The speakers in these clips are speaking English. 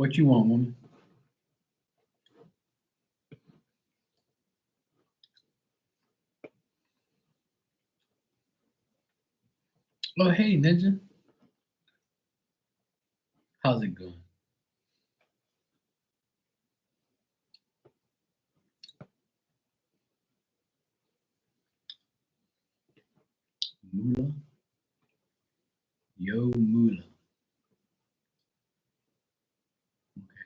What you want, woman? Oh, hey, Ninja. How's it going? Mula? Yo, Mula. Okay.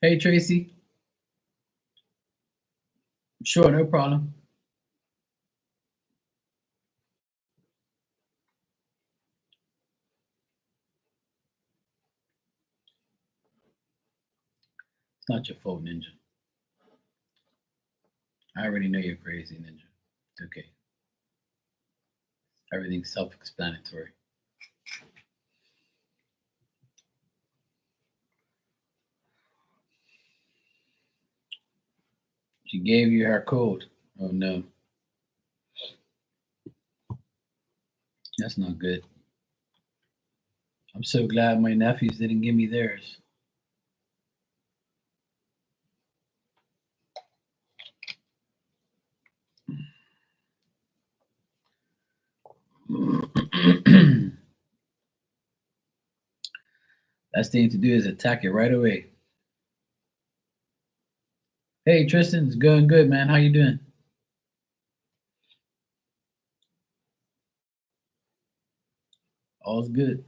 Hey, Tracy. Sure, no problem. It's not your fault, Ninja. I already know you're crazy, Ninja. It's okay. Everything's self-explanatory. She gave you her code. Oh no, that's not good. I'm so glad my nephews didn't give me theirs. Best thing to do is attack it right away. Hey, Tristan, it's going good, man. How you doing? All's good.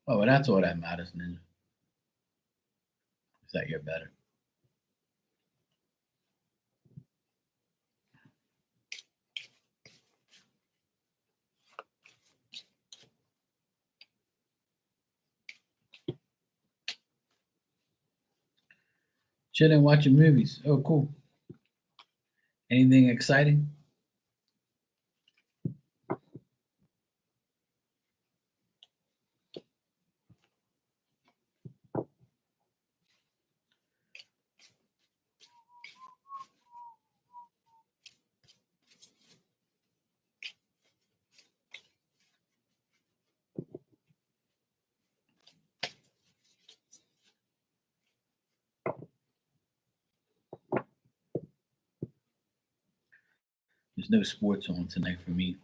Oh, well, that's all that matters, Ninja. Is that you're better. Chilling, watching movies. Oh, cool. Anything exciting? There's no sports on tonight for me.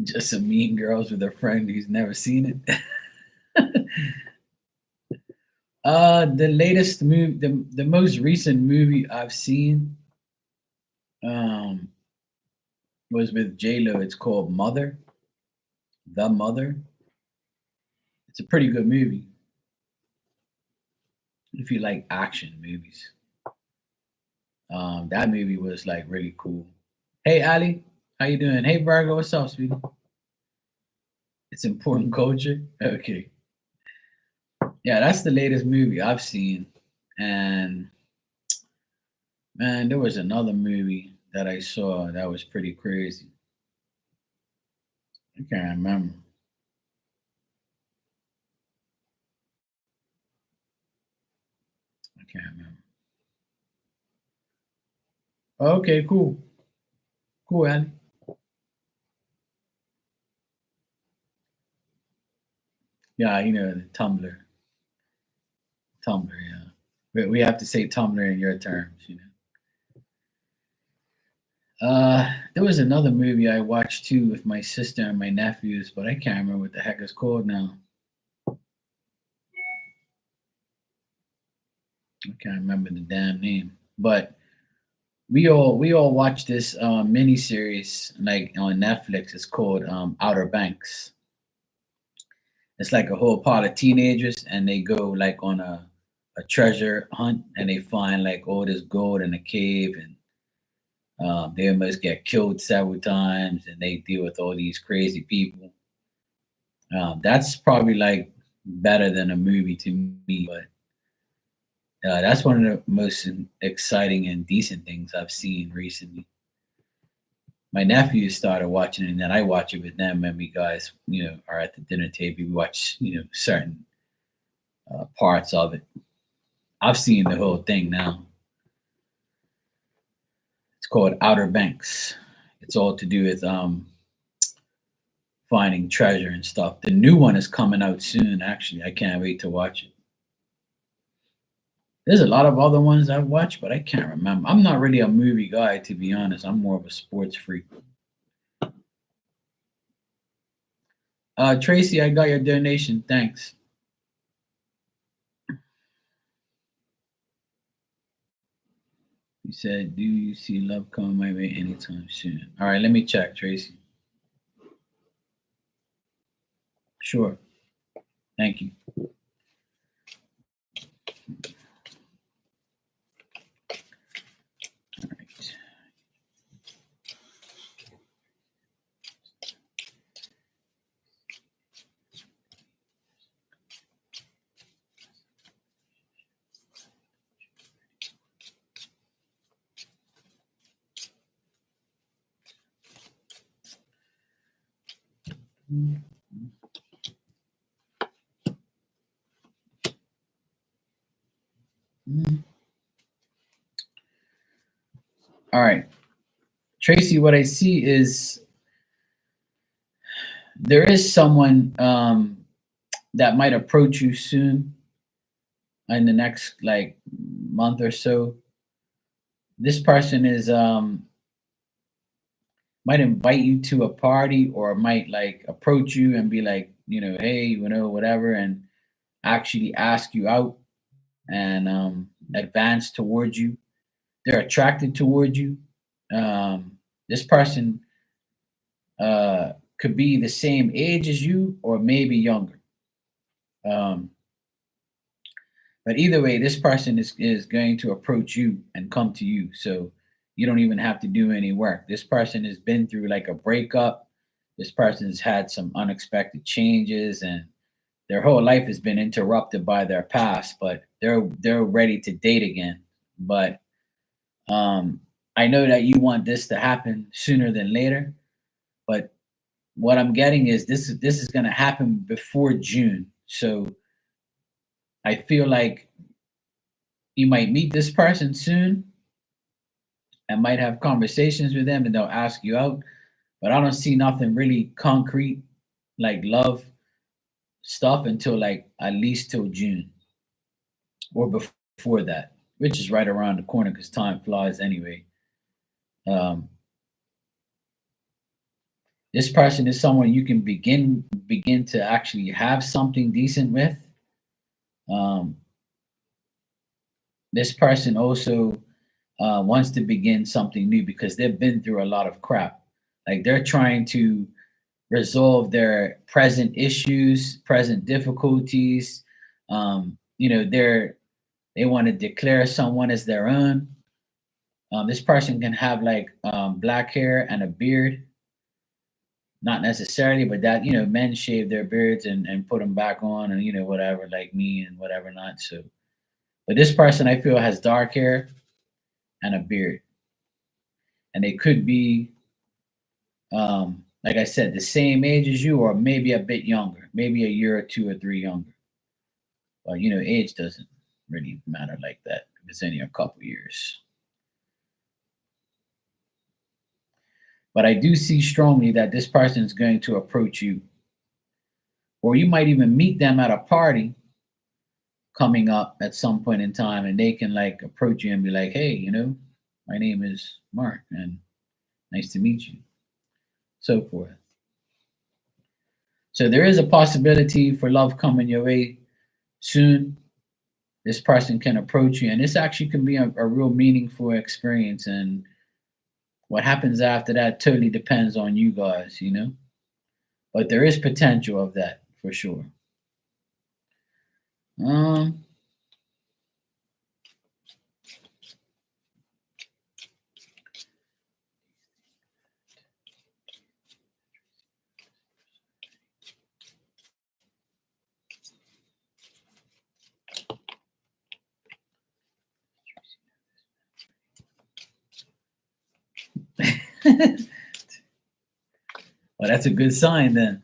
Just some mean girls with a friend who's never seen it. The latest movie, the most recent movie I've seen, um, was with J Lo. It's called Mother, The Mother. It's a pretty good movie if you like action movies. That movie was like really cool. Hey Ali, how you doing? Hey Virgo, what's up, sweetie? It's important culture. Okay, yeah, that's the latest movie I've seen, and man, there was another movie that I saw that was pretty crazy. I can't remember. I can't remember. Okay, cool, cool, Ali. Yeah, you know the Tumblr. Yeah, we have to say Tumblr in your terms. You know. There was another movie I watched too with my sister and my nephews, but I can't remember what the heck it's called now. I can't remember the damn name. But we all watched this mini series like on Netflix. It's called Outer Banks. It's like a whole part of teenagers, and they go like on a treasure hunt, and they find like all this gold in a cave, and they almost get killed several times, and they deal with all these crazy people. That's probably like better than a movie to me, but that's one of the most exciting and decent things I've seen recently. My nephews started watching it, and then I watch it with them, and we guys, are at the dinner table. We watch, certain parts of it. I've seen the whole thing now. It's called Outer Banks. It's all to do with finding treasure and stuff. The new one is coming out soon. Actually, I can't wait to watch it. There's a lot of other ones I've watched, but I can't remember. I'm not really a movie guy, to be honest. I'm more of a sports freak. Tracy, I got your donation. Thanks. You said, do you see love coming my way anytime soon? All right, let me check, Tracy. Sure. Thank you. All right. All right. Tracy, what I see is there is someone that might approach you soon in the next like month or so. This person is might invite you to a party or might like approach you and be like, hey, whatever, and actually ask you out and advance towards you. They're attracted towards you. This person could be the same age as you or maybe younger. Um, but either way, this person is going to approach you and come to you. So you don't even have to do any work. This person has been through like a breakup. This person's had some unexpected changes and their whole life has been interrupted by their past, but they're ready to date again. But I know that you want this to happen sooner than later, but what I'm getting is this is going to happen before June. So I feel like you might meet this person soon and might have conversations with them and they'll ask you out, but I don't see nothing really concrete like love stuff until like at least till June or before that, which is right around the corner because time flies anyway. Um, this person is someone you can begin to actually have something decent with. Um, this person also wants to begin something new because they've been through a lot of crap. Like they're trying to resolve their present issues, present difficulties. They want to declare someone as their own. This person can have like black hair and a beard, not necessarily, but that men shave their beards and put them back on, and whatever, like me and whatever not. So, but this person I feel has dark hair and a beard, and they could be, like I said, the same age as you, or maybe a bit younger, maybe a year or two or three younger. Well, age doesn't really matter like that. It's only a couple years. But I do see strongly that this person is going to approach you, or you might even meet them at a party coming up at some point in time, and they can like approach you and be like, "Hey, my name is Mark, and nice to meet you," so forth. So there is a possibility for love coming your way soon. This person can approach you, and this actually can be a real meaningful experience. And what happens after that totally depends on you guys. But there is potential of that for sure. Um, well, that's a good sign then.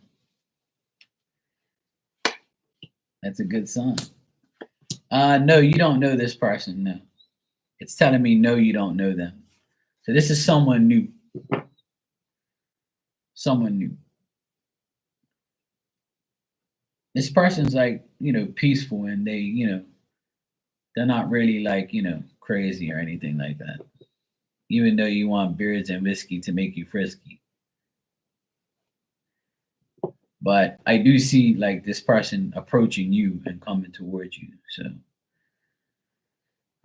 That's a good sign. No, you don't know this person. No, it's telling me no, you don't know them. So this is someone new. Someone new. This person's like, peaceful, and they're not really like, crazy or anything like that. Even though you want beards and whiskey to make you frisky. But I do see like this person approaching you and coming towards you. So,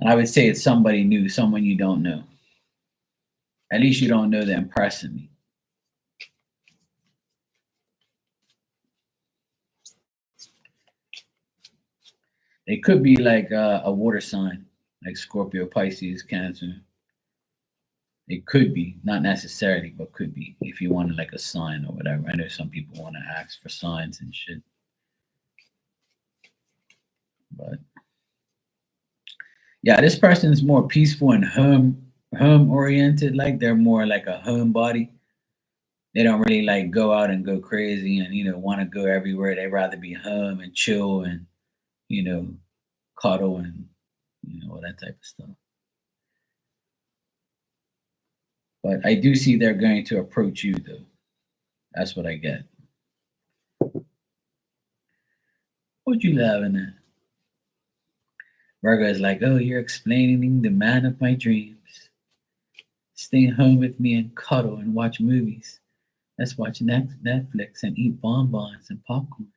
and I would say it's somebody new, someone you don't know. At least you don't know them personally. It could be like a water sign, like Scorpio, Pisces, Cancer. It could be, not necessarily, but could be if you wanted like a sign or whatever. I know some people want to ask for signs and shit, but yeah, this person is more peaceful and home oriented. Like they're more like a home body. They don't really like go out and go crazy and want to go everywhere. They rather be home and chill and you know cuddle and all that type of stuff. But I do see they're going to approach you though. That's what I get. What you laughing at? Virgo is like, oh, you're explaining the man of my dreams. Stay home with me and cuddle and watch movies. Let's watch Netflix and eat bonbons and popcorn.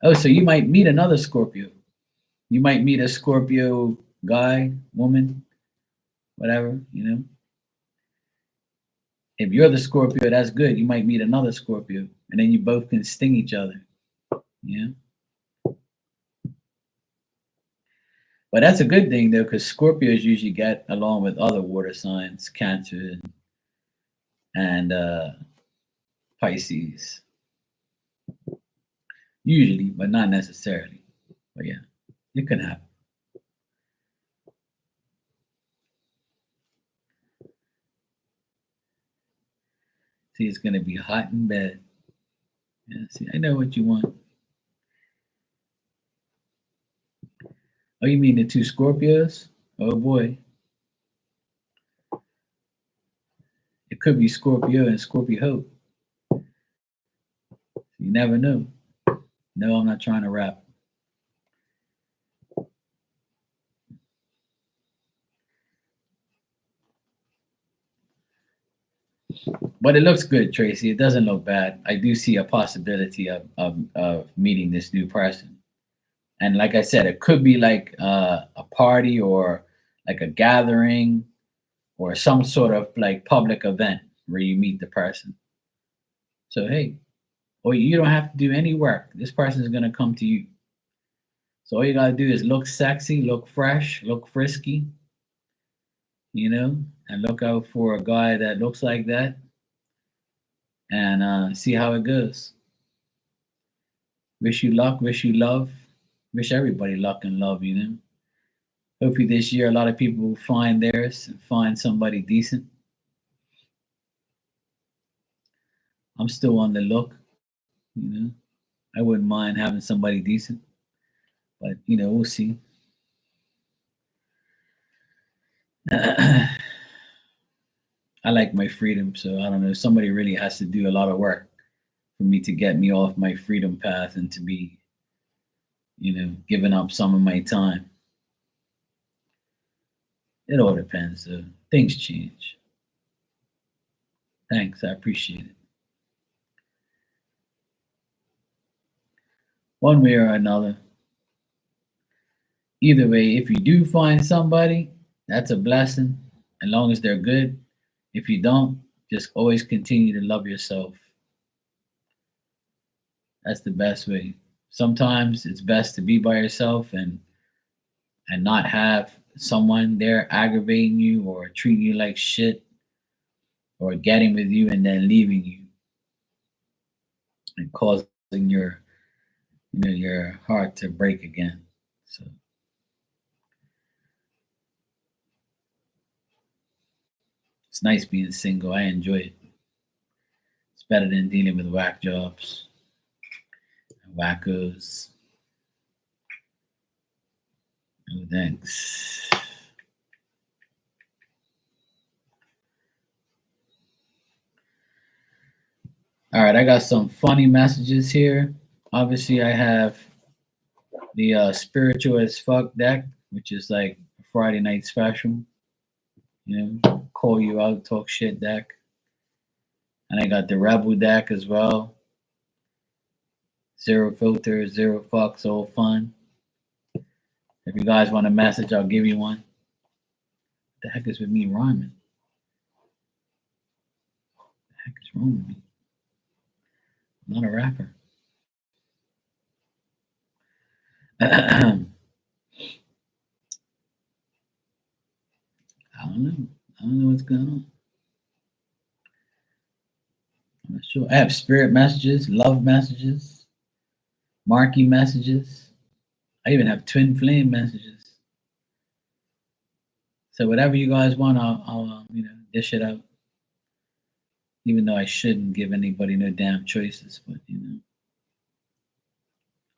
Oh, so you might meet another Scorpio. You might meet a Scorpio guy, woman, whatever. If you're the Scorpio, that's good. You might meet another Scorpio, and then you both can sting each other. Yeah. But that's a good thing though, because Scorpios usually get along with other water signs, Cancer and Pisces. Usually, but not necessarily. But yeah, it can happen. See, it's gonna be hot in bed. Yeah, see, I know what you want. Oh, you mean the two Scorpios? Oh boy. It could be Scorpio and Scorpio Hope. You never know. No, I'm not trying to rap. But it looks good, Tracy. It doesn't look bad. I do see a possibility of meeting this new person. And like I said, it could be like a party or like a gathering or some sort of like public event where you meet the person. So hey, or you don't have to do any work. This person is gonna come to you. So all you gotta do is look sexy, look fresh, look frisky, and look out for a guy that looks like that, and see how it goes. Wish you luck, wish you love, wish everybody luck and love. Hopefully this year a lot of people will find theirs and find somebody decent. I'm still on the look, you know. I wouldn't mind having somebody decent, but we'll see. I like my freedom, so I don't know. Somebody really has to do a lot of work for me to get me off my freedom path and to be, giving up some of my time. It all depends. Things change. Thanks, I appreciate it. One way or another. Either way, if you do find somebody, that's a blessing, as long as they're good. If you don't, just always continue to love yourself. That's the best way. Sometimes it's best to be by yourself and not have someone there aggravating you or treating you like shit or getting with you and then leaving you and causing your heart to break again. So it's nice being single. I enjoy it. It's better than dealing with whack jobs. Wackos. No thanks. All right, I got some funny messages here. Obviously, I have the spiritual as fuck deck, which is like a Friday night special. You know, call you out, talk shit deck. And I got the rebel deck as well. Zero filters, zero fucks, all fun. If you guys want a message, I'll give you one. What the heck is with me rhyming? What the heck is wrong with me? I'm not a rapper. I don't know. I don't know what's going on. I'm not sure. I have spirit messages, love messages, marquee messages. I even have twin flame messages. So whatever you guys want, I'll dish it out. Even though I shouldn't give anybody no damn choices, but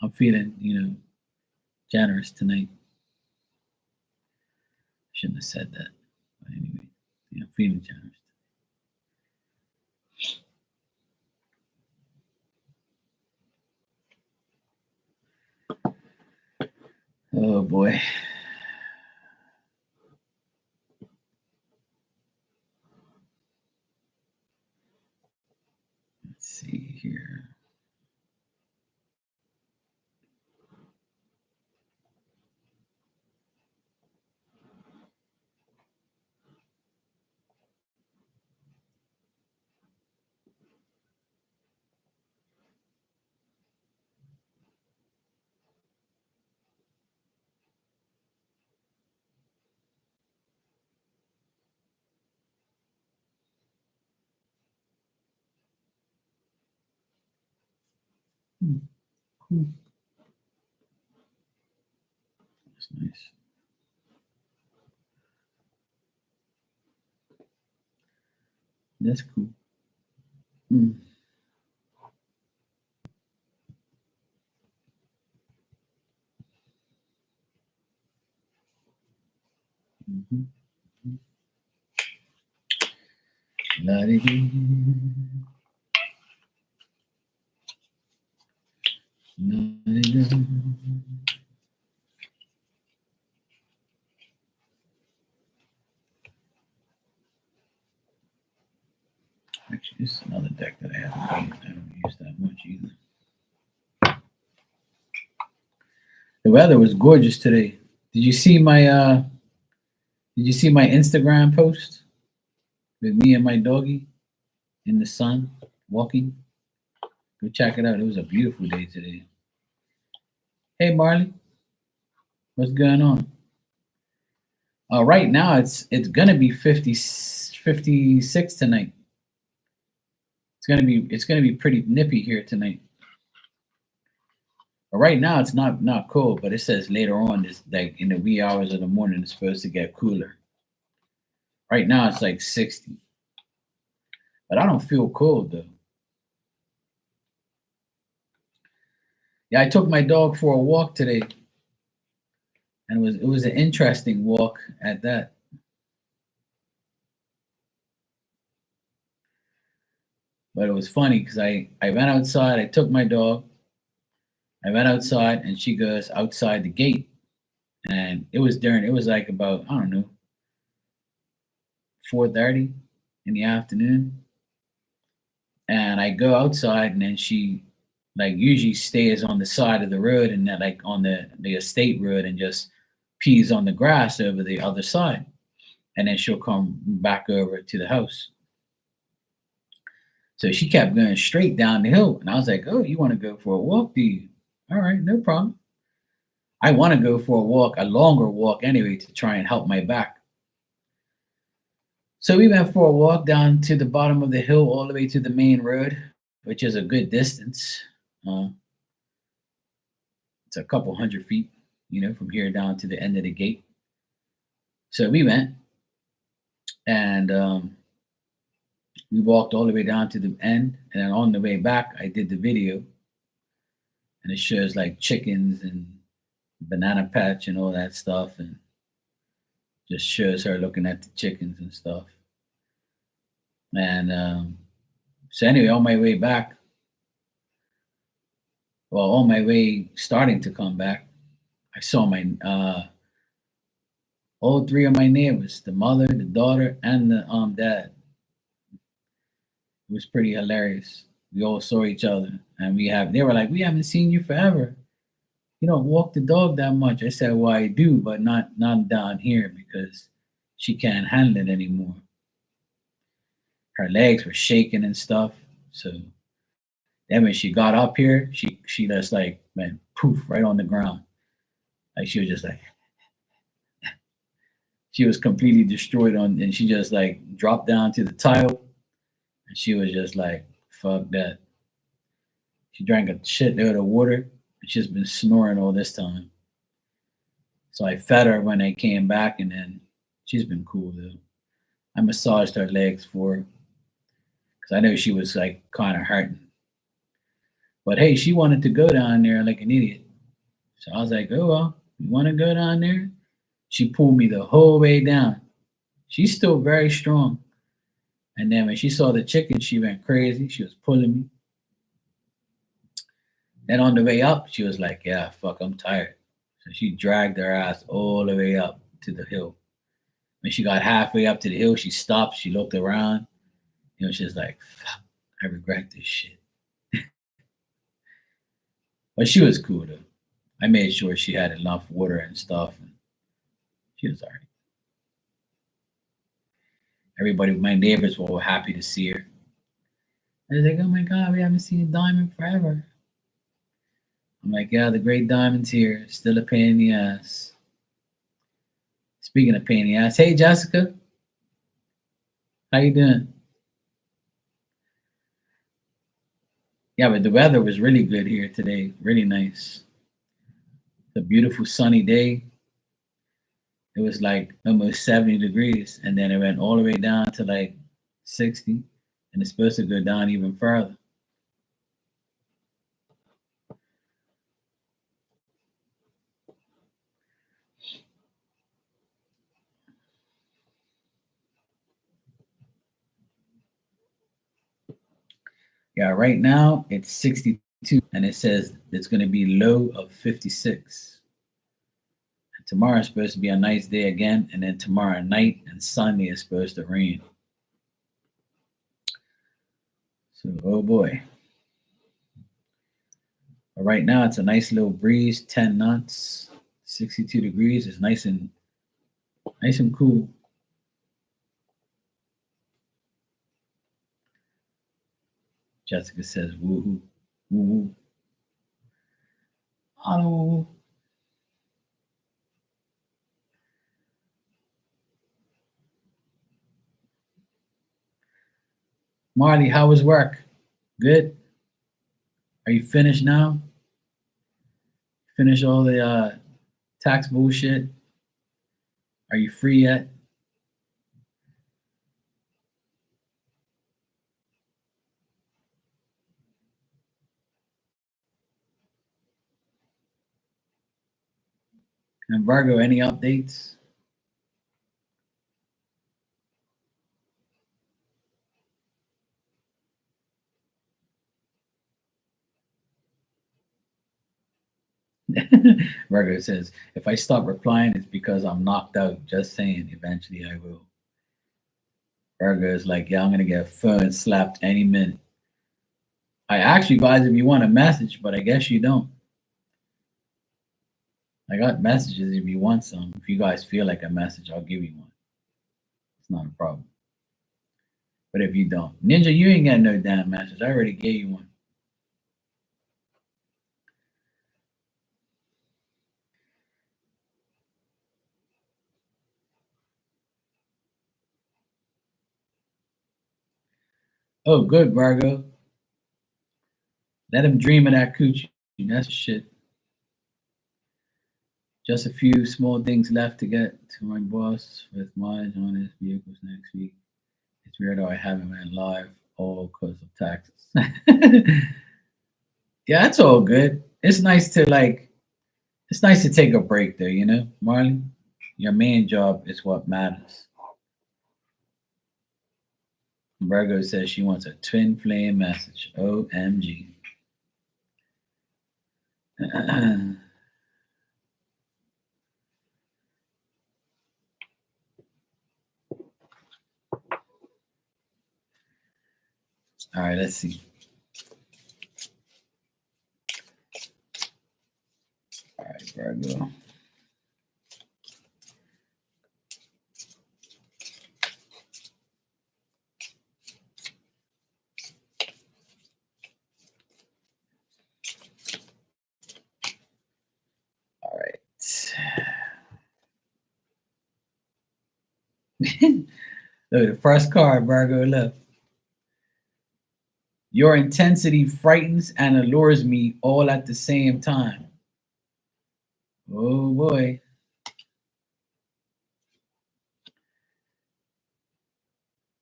I'm feeling generous tonight. Shouldn't have said that, but anyway, I'm feeling generous. Oh boy. Let's see here. Cool. That's nice. That's cool. Mm. Mm-hmm. La-di-dee. La-di-dee. Actually, this is another deck that I haven't used. I don't use that much either. The weather was gorgeous today. Did you see my Instagram post with me and my doggy in the sun walking? Go check it out. It was a beautiful day today. Hey Marley, what's going on? Right now it's gonna be 56 tonight. It's gonna be pretty nippy here tonight. But right now it's not cold, but it says later on it's like in the wee hours of the morning it's supposed to get cooler. Right now it's like 60. But I don't feel cold though. Yeah, I took my dog for a walk today, and it was an interesting walk at that. But it was funny because I went outside, I took my dog, I went outside, and she goes outside the gate, and it was like about I don't know 4:30 in the afternoon, and I go outside, and then she like usually stays on the side of the road and then like on the estate road and just pees on the grass over the other side, and then she'll come back over to the house. So she kept going straight down the hill. And I was like, oh, you want to go for a walk, do you? All right, no problem. I want to go for a walk, a longer walk anyway, to try and help my back. So we went for a walk down to the bottom of the hill, all the way to the main road, which is a good distance. Uh, it's a couple hundred feet, from here down to the end of the gate. So we went and we walked all the way down to the end. And then on the way back, I did the video. and it shows like chickens and banana patch and all that stuff, and just shows her looking at the chickens and stuff. And so anyway, on my way back, well, on my way starting to come back, I saw my all three of my neighbors, the mother, the daughter, and the dad. It was pretty hilarious. We all saw each other, and they were like, "We haven't seen you forever. You don't walk the dog that much." I said, "Well, I do, but not down here because she can't handle it anymore. Her legs were shaking and stuff." So then when she got up here, she just like went poof right on the ground. Like she was just like she was completely destroyed and she just like dropped down to the tile and she was just like, fuck that. She drank a shitload of water and she's been snoring all this time. So I fed her when I came back and then she's been cool though. I massaged her legs for her because I know she was like kind of hurting. But hey, she wanted to go down there like an idiot. So I was like, oh, well, you want to go down there? She pulled me the whole way down. She's still very strong. And then when she saw the chicken, she went crazy. She was pulling me. Then on the way up, she was like, yeah, fuck, I'm tired. So she dragged her ass all the way up to the hill. When she got halfway up to the hill, she stopped. She looked around. She was like, fuck, I regret this shit. But she was cool though. I made sure she had enough water and stuff. And she was all right. Everybody, my neighbors were all happy to see her. I was like, oh my God, we haven't seen Diamond forever. I'm like, yeah, the great Diamond's here. Still a pain in the ass. Speaking of pain in the ass, hey Jessica, how you doing? Yeah, but the weather was really good here today. Really nice. It's a beautiful sunny day. It was like almost 70 degrees, and then it went all the way down to like 60, and it's supposed to go down even further. Yeah, right now it's 62, and it says it's going to be low of 56. And tomorrow is supposed to be a nice day again, and then tomorrow night and Sunday is supposed to rain. So, oh boy. But right now it's a nice little breeze, 10 knots, 62 degrees. It's nice and cool. Jessica says, woohoo, woohoo. Hello. Marley, how was work? Good? Are you finished now? Finish all the tax bullshit? Are you free yet? And Virgo, any updates? Virgo says, if I stop replying, it's because I'm knocked out. Just saying, eventually I will. Virgo is like, yeah, I'm going to get phone slapped any minute. I asked you guys if you want a message, but I guess you don't. I got messages if you want some. If you guys feel like a message, I'll give you one. It's not a problem. But if you don't, Ninja, you ain't got no damn message. I already gave you one. Oh, good, Virgo. Let him dream of that coochie. That's shit. Just a few small things left to get to my boss with mileage on his vehicles next week. It's weird how I haven't went live all because of taxes. Yeah, it's all good. it's nice to like. It's nice to take a break, though. You know, Marley. Your main job is what matters. Virgo says she wants a twin flame message. OMG. All right, let's see. All right, Virgo. All right. Look, the first card, Virgo left. Your intensity frightens and allures me all at the same time. Oh boy.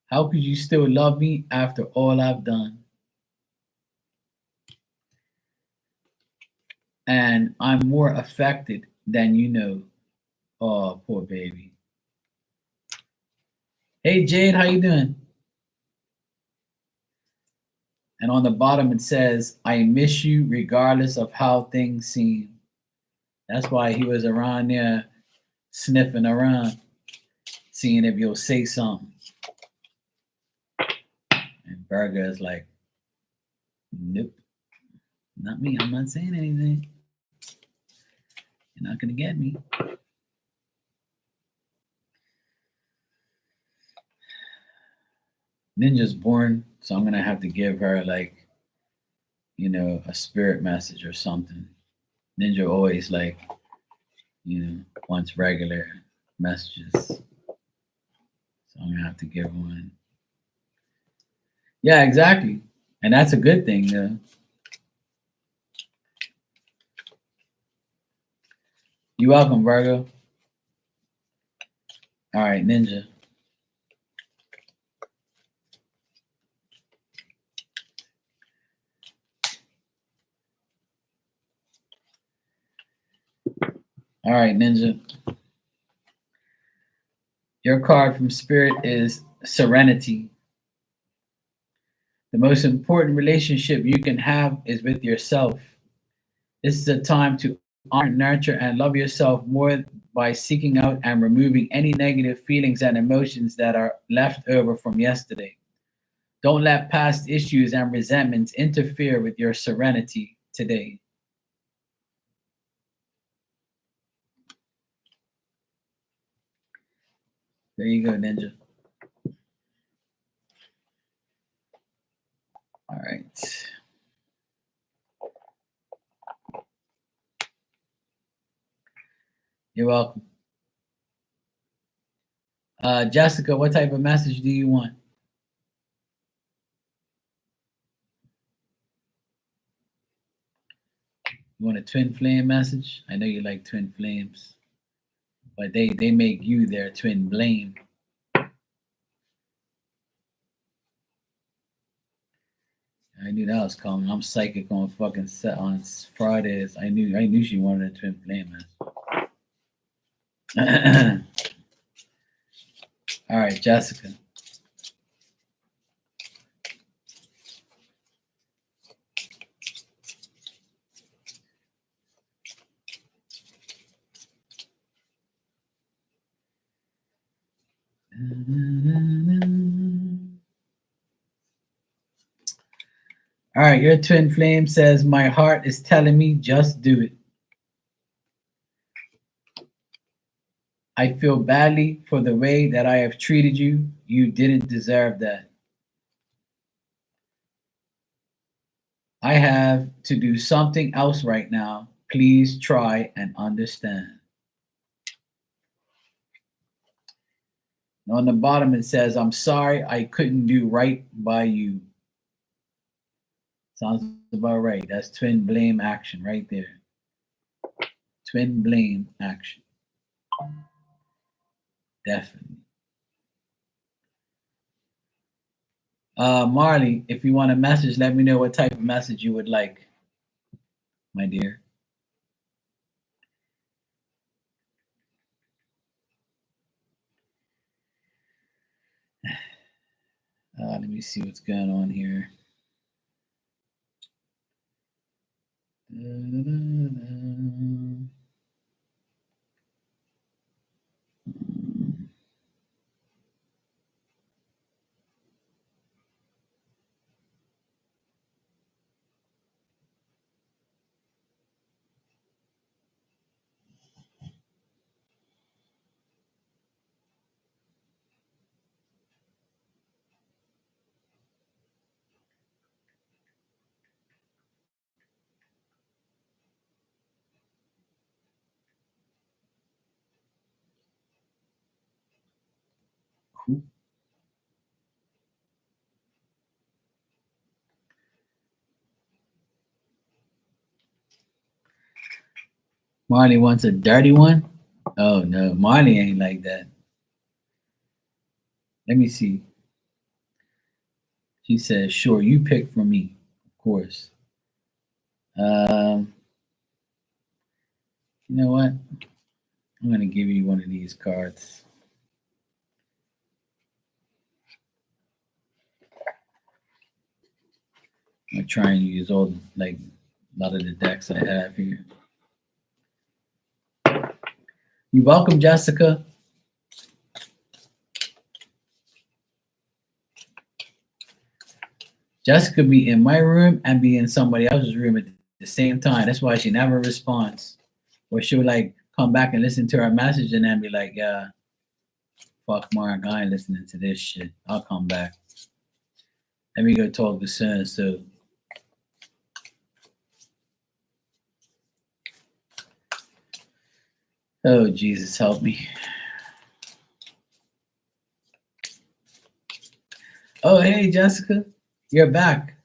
How could you still love me after all I've done? And I'm more affected than you know. Oh, poor baby. Hey Jade, how you doing? And on the bottom it says, I miss you regardless of how things seem. That's why he was around there sniffing around, seeing if you'll say something. And Virgo is like, nope, not me. I'm not saying anything. You're not gonna get me. Ninja's born, so I'm gonna have to give her like, a spirit message or something. Ninja always like, wants regular messages. So I'm gonna have to give one. Yeah, exactly. And that's a good thing, though. You're welcome, Virgo. All right, Ninja. All right, Ninja. Your card from Spirit is Serenity. The most important relationship you can have is with yourself. This is a time to honor, nurture, and love yourself more by seeking out and removing any negative feelings and emotions that are left over from yesterday. Don't let past issues and resentments interfere with your serenity today. There you go, Ninja. All right. You're welcome. Jessica, what type of message do you want? You want a twin flame message? I know you like twin flames, but they make you their twin blame. I knew that was coming. I'm psychic on fucking set on Fridays. I knew she wanted a twin flame message. All right, Jessica. All right, your twin flame says, my heart is telling me just do it. I feel badly for the way that I have treated you. You didn't deserve that. I have to do something else right now. Please try and understand. And on the bottom, it says, I'm sorry I couldn't do right by you. Sounds about right. That's twin blame action right there. Twin blame action. Definitely. Marley, if you want a message, let me know what type of message you would like. my dear. Let me see what's going on here. Cool. Marley wants a dirty one. Oh no, Marley ain't like that. Let me see. She says, "Sure, you pick for me, of course." Um, you know what? I'm gonna give you one of these cards. I'm gonna try and use all like a lot of the decks I have here. You're welcome, Jessica. Jessica be in my room and be in somebody else's room at the same time. That's why she never responds. Or she'll like come back and listen to her message and then be like, yeah, fuck Mark, I ain't listening to this shit. I'll come back. Let me go talk to son. So oh Jesus, help me. Oh hey Jessica, you're back.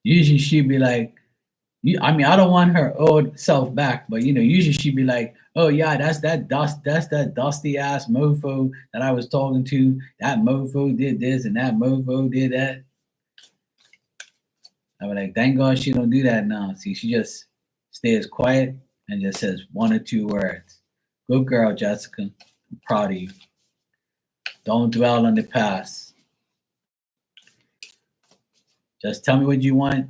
Usually she'd be like, I mean, I don't want her old self back, but usually she'd be like, "Oh yeah, that's that dusty ass mofo that I was talking to. That mofo did this and that mofo did that." I was like, "Thank God she don't do that now. See, she just stays quiet and just says one or two words. Good girl, Jessica. I'm proud of you. Don't dwell on the past. Just tell me what you want.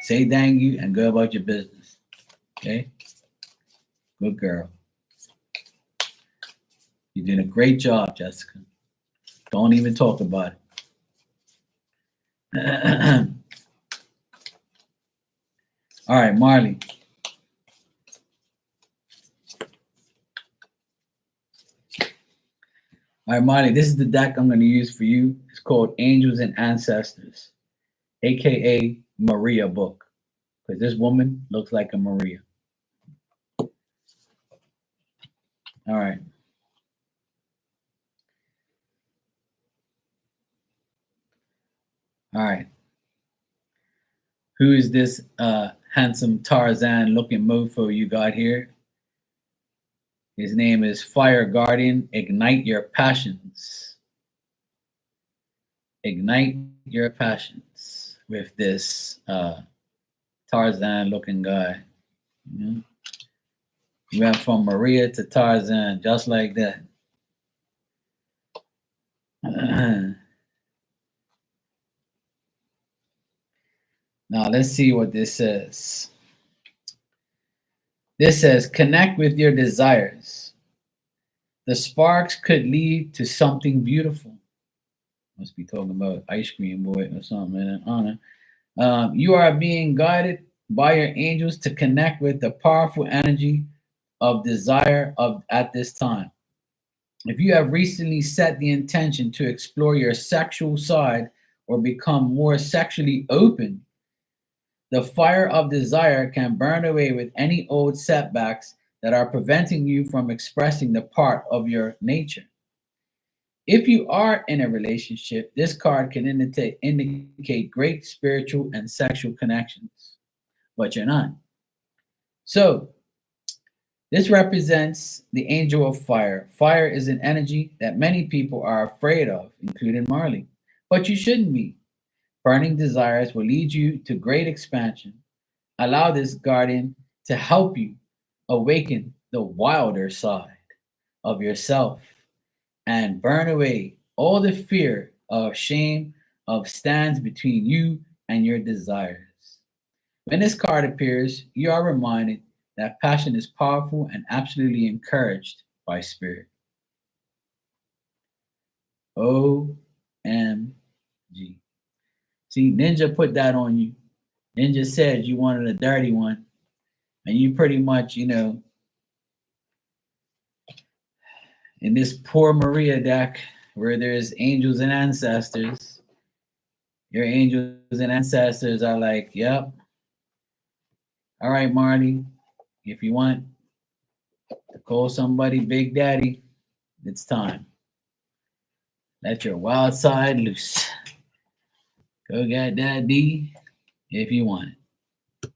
Say thank you and go about your business. Okay? Good girl. You're doing a great job, Jessica. Don't even talk about it." All right, Marley. All right, Marley, this is the deck I'm going to use for you. It's called Angels and Ancestors, aka Maria book, because this woman looks like a Maria. All right. All right. Who is this handsome Tarzan looking mofo you got here? His name is Fire Guardian. Ignite your passions. Ignite your passions with this Tarzan looking guy. You went from Maria to Tarzan just like that. Now let's see what this says. This says connect with your desires. The sparks could lead to something beautiful. Must be talking about ice cream boy or something. In honor. You are being guided by your angels to connect with the powerful energy of desire of at this time. If you have recently set the intention to explore your sexual side or become more sexually open, the fire of desire can burn away with any old setbacks that are preventing you from expressing the part of your nature. If you are in a relationship, this card can indicate great spiritual and sexual connections, but you're not. So, this represents the angel of fire. Fire is an energy that many people are afraid of, including Marley. but you shouldn't be. Burning desires will lead you to great expansion. Allow this guardian to help you awaken the wilder side of yourself and burn away all the fear of shame of stands between you and your desires. When this card appears, you are reminded that passion is powerful and absolutely encouraged by spirit. OMG. See, Ninja put that on you. Ninja said you wanted a dirty one, and you pretty much, in this poor Maria deck where there's angels and ancestors, your angels and ancestors are like, yep, all right, Marty, if you want to call somebody Big Daddy, it's time. Let your wild side loose. Go get that D if you want it.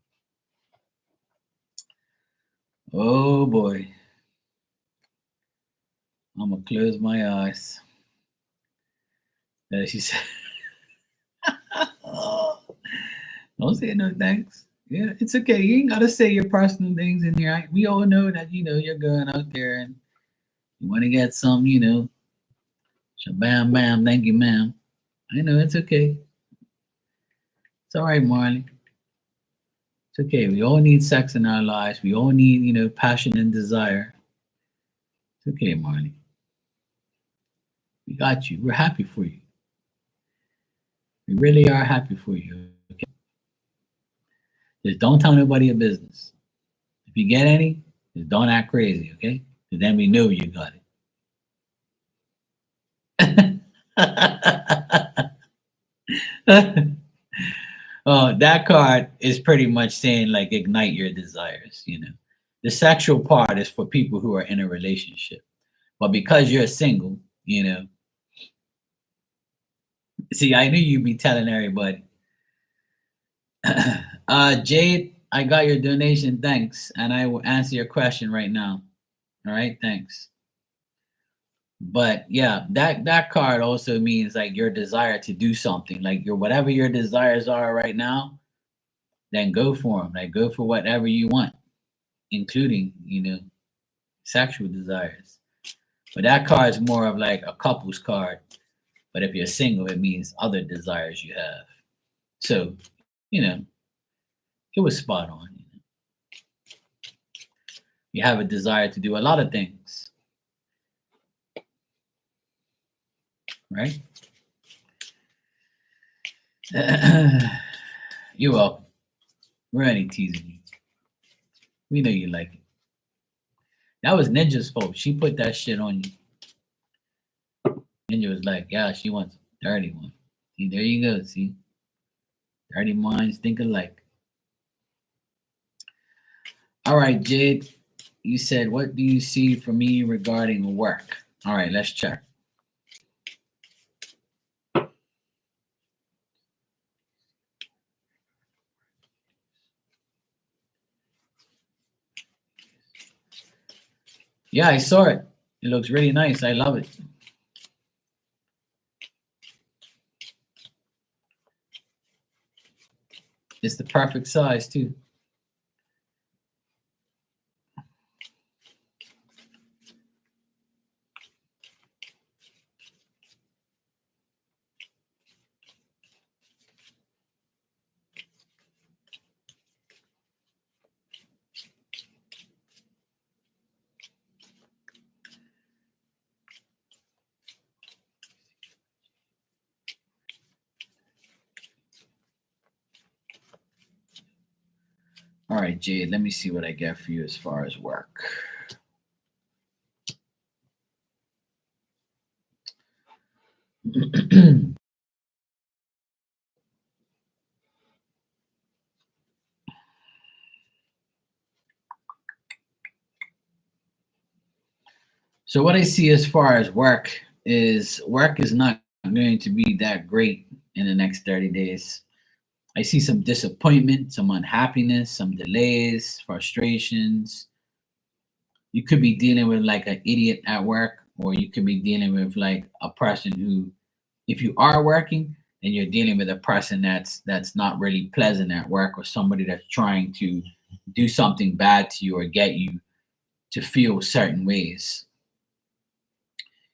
Oh boy. I'm gonna close my eyes. She said, don't say no thanks. Yeah, it's okay. You ain't gotta say your personal things in here. We all know that you're going out there and you want to get some, shabam bam, thank you, ma'am. I know it's okay. It's all right, Marley. It's okay. We all need sex in our lives. We all need, passion and desire. It's okay, Marley. We got you. We're happy for you. We really are happy for you. Okay. Just don't tell nobody your business. If you get any, just don't act crazy, okay? Because then we know you got it. That card is pretty much saying like ignite your desires. The sexual part is for people who are in a relationship, but because you're single, see, I knew you'd be telling everybody. Jade, I got your donation, thanks, and I will answer your question right now. All right, thanks. But yeah, that card also means like your desire to do something, like your whatever your desires are right now, then go for them. Like go for whatever you want, including sexual desires. But that card is more of like a couple's card. But if you're single, it means other desires you have. So, it was spot on. You have a desire to do a lot of things, right? You're welcome. We're only teasing you. We know you like it. That was Ninja's fault. She put that shit on you. Ninja was like, yeah, she wants a dirty one. See, there you go. See? Dirty minds think alike. All right, Jade. You said, what do you see for me regarding work? All right, let's check. Yeah, I saw it. It looks really nice. I love it. It's the perfect size, too. All right, Jade, let me see what I get for you as far as work. So what I see as far as work is not going to be that great in the next 30 days. I see some disappointment, some unhappiness, some delays, frustrations. You could be dealing with like an idiot at work, or you could be dealing with like a person who If you are working, then you're dealing with a person that's not really pleasant at work, or somebody that's trying to do something bad to you or get you to feel certain ways.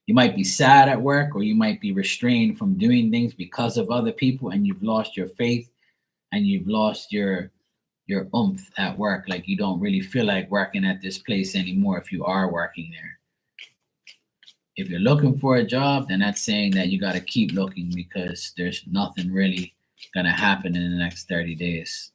You might be sad at work, or you might be restrained from doing things because of other people, and you've lost your faith, and you've lost your oomph at work. Like, you don't really feel like working at this place anymore if you are working there. If you're looking for a job, then that's saying that you got to keep looking, because there's nothing really going to happen in the next 30 days.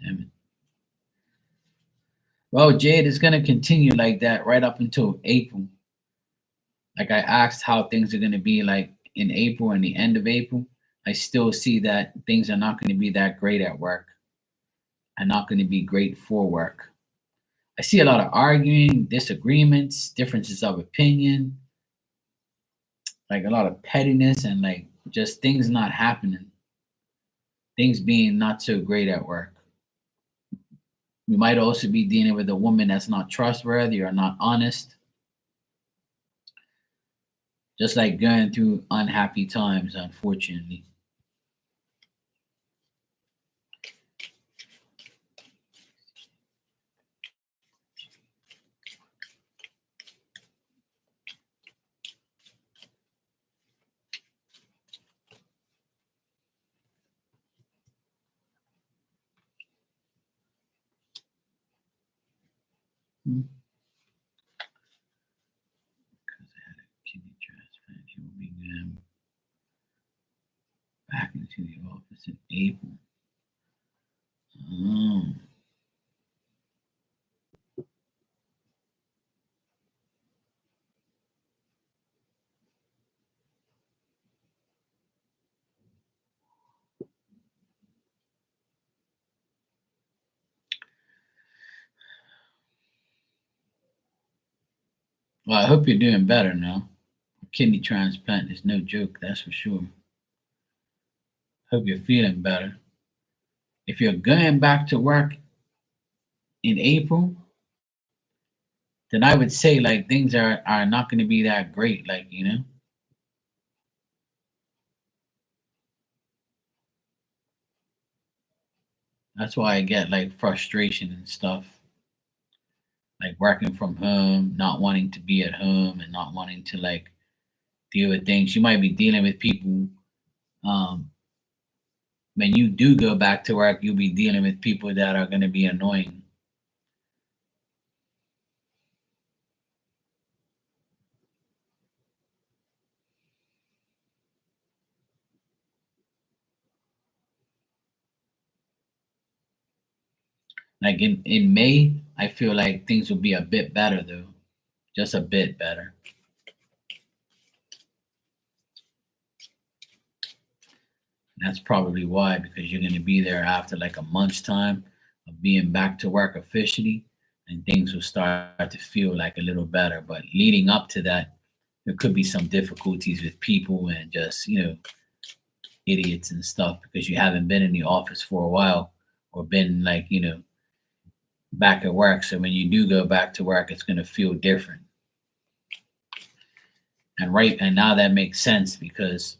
Damn it. Well, Jade, is going to continue like that right up until April. Like, I asked how things are going to be like in April and the end of April. I still see that things are not going to be that great at work, and not going to be great for work. I see a lot of arguing, disagreements, differences of opinion, like a lot of pettiness, and like just things not happening, things being not so great at work. We might also be dealing with a woman that's not trustworthy or not honest, just like going through unhappy times, unfortunately. Hmm. Because I had a kidney transplant, he will be back into the office in April. Oh. Well, I hope you're doing better now. Kidney transplant is no joke, that's for sure. Hope you're feeling better. If you're going back to work in April, then I would say like things are not going to be that great. Like, that's why I get like frustration and stuff. Like working from home, not wanting to be at home, and not wanting to like deal with things. You might be dealing with people. Um, when you do go back to work, you'll be dealing with people that are going to be annoying. Like in May, I feel like things will be a bit better though, just a bit better. That's probably why, because you're going to be there after like a month's time of being back to work officially, and things will start to feel like a little better. But leading up to that, there could be some difficulties with people, and just, idiots and stuff, because you haven't been in the office for a while, or been like, back at work. So when you do go back to work, it's going to feel different. And now that makes sense, because,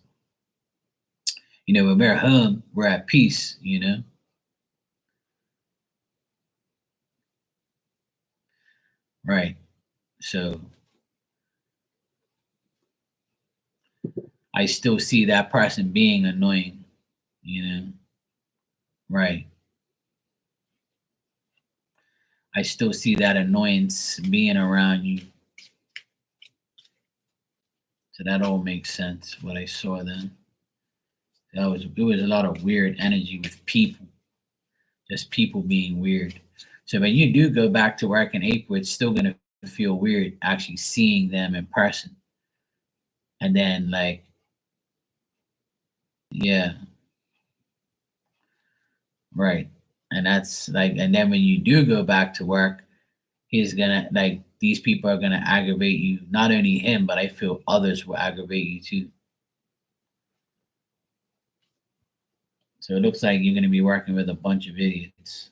when we're home, we're at peace. Right. So I still see that person being annoying, you know? Right. I still see that annoyance being around you. So that all makes sense, what I saw then. It was a lot of weird energy with people, just people being weird. So when you do go back to work in April, it's still gonna feel weird actually seeing them in person. And then like, yeah, right. And that's like, and then when you do go back to work, he's gonna like these people are gonna aggravate you. Not only him, but I feel others will aggravate you too. So it looks like you're gonna be working with a bunch of idiots,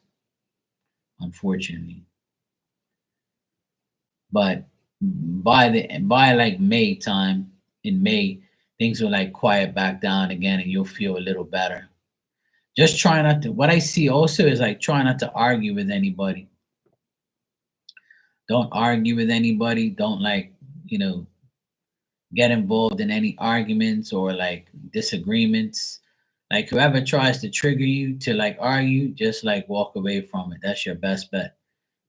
unfortunately. But by like May time, in May, things will like quiet back down again, and you'll feel a little better. Just try not to. What I see also is like try not to argue with anybody. Don't argue with anybody. Don't like get involved in any arguments or like disagreements. Like whoever tries to trigger you to like argue, just like walk away from it. That's your best bet.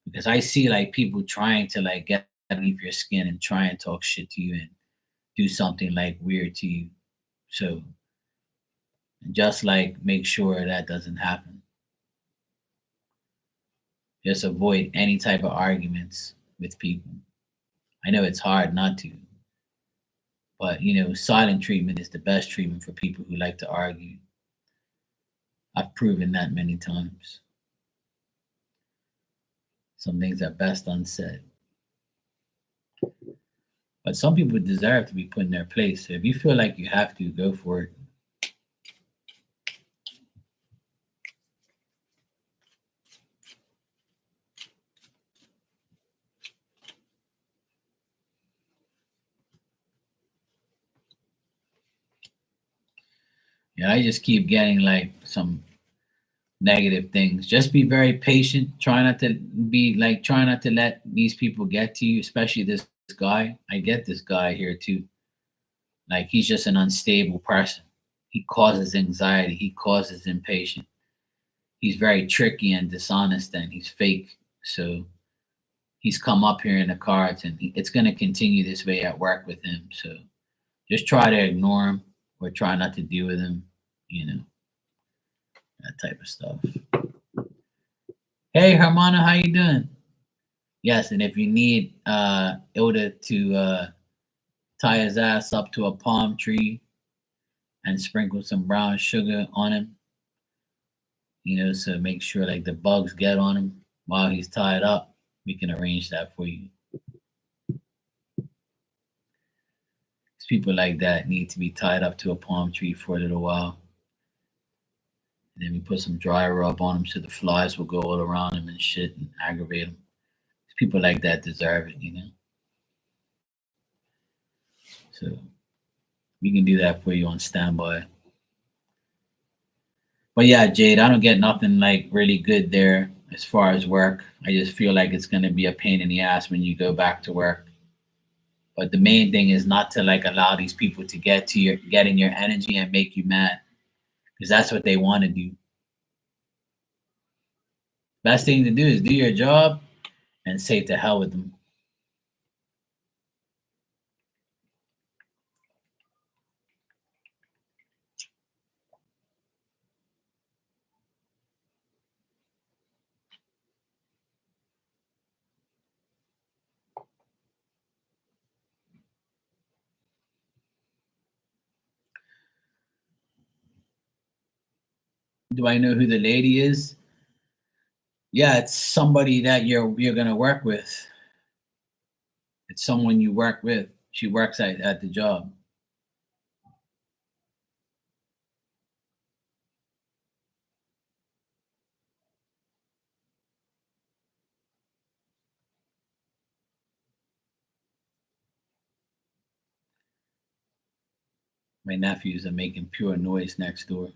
Because I see like people trying to like get underneath your skin and try and talk shit to you and do something like weird to you. So just like make sure that doesn't happen. Just avoid any type of arguments with people. I know it's hard not to, but silent treatment is the best treatment for people who like to argue. I've proven that many times. Some things are best unsaid. But some people deserve to be put in their place. So if you feel like you have to, go for it. Yeah, I just keep getting like some negative things. Just be very patient. Try not to let these people get to you, especially this guy. I get this guy here too. Like he's just an unstable person. He causes anxiety. He causes impatience. He's very tricky and dishonest and he's fake. So he's come up here in the cards and it's going to continue this way at work with him. So just try to ignore him or try not to deal with him, you know, that type of stuff. Hey, Hermana, how you doing? Yes, and if you need Ilda to tie his ass up to a palm tree and sprinkle some brown sugar on him, so make sure like the bugs get on him while he's tied up, we can arrange that for you. People like that need to be tied up to a palm tree for a little while. And then we put some dry rub on them so the flies will go all around them and shit and aggravate them. People like that deserve it. So we can do that for you on standby. But yeah, Jade, I don't get nothing like really good there as far as work. I just feel like it's gonna be a pain in the ass when you go back to work. But the main thing is not to like allow these people to get in your energy and make you mad. Because that's what they want to do. Best thing to do is do your job and say to hell with them. Do I know who the lady is? Yeah, it's somebody that you're gonna work with. It's someone you work with. She works at the job. My nephews are making pure noise next door.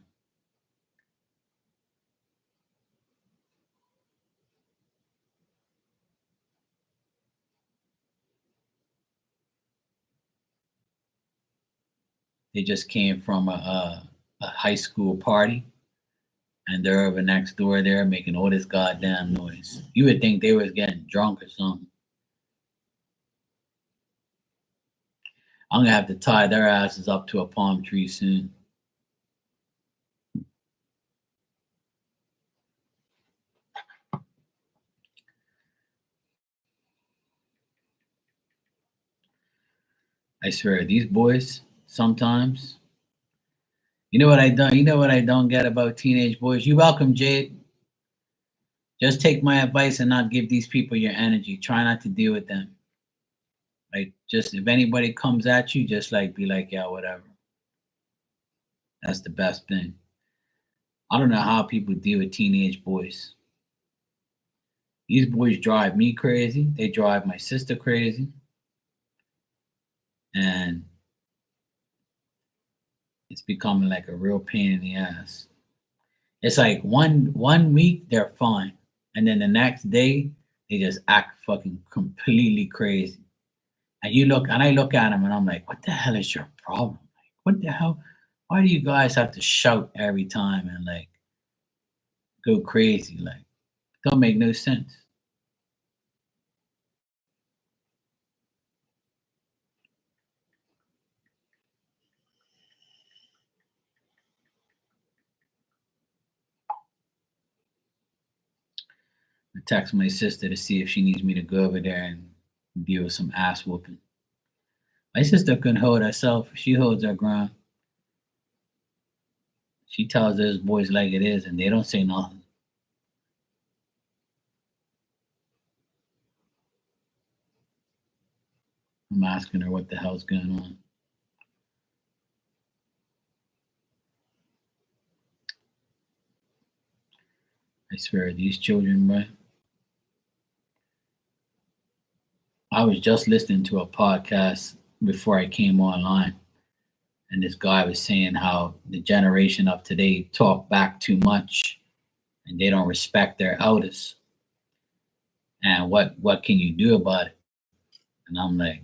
They just came from a high school party, and they're over next door there making all this goddamn noise. You would think they was getting drunk or something. I'm gonna have to tie their asses up to a palm tree soon. I swear, these boys sometimes. You know what I don't. You know what I don't get about teenage boys. You welcome, Jade. Just take my advice and not give these people your energy. Try not to deal with them. Like, just if anybody comes at you, just like be like, yeah, whatever. That's the best thing. I don't know how people deal with teenage boys. These boys drive me crazy. They drive my sister crazy. And it's becoming like a real pain in the ass. It's like one week they're fine. And then the next day they just act fucking completely crazy. And I look at them and I'm like, what the hell is your problem? Like, what the hell? Why do you guys have to shout every time and like go crazy? Like, don't make no sense. I text my sister to see if she needs me to go over there and deal with some ass whooping. My sister couldn't hold herself. She holds her ground. She tells those boys like it is, and they don't say nothing. I'm asking her what the hell's going on. I swear, these children, bro. I was just listening to a podcast before I came online, and this guy was saying how the generation of today talk back too much and they don't respect their elders. And what can you do about it? And I'm like,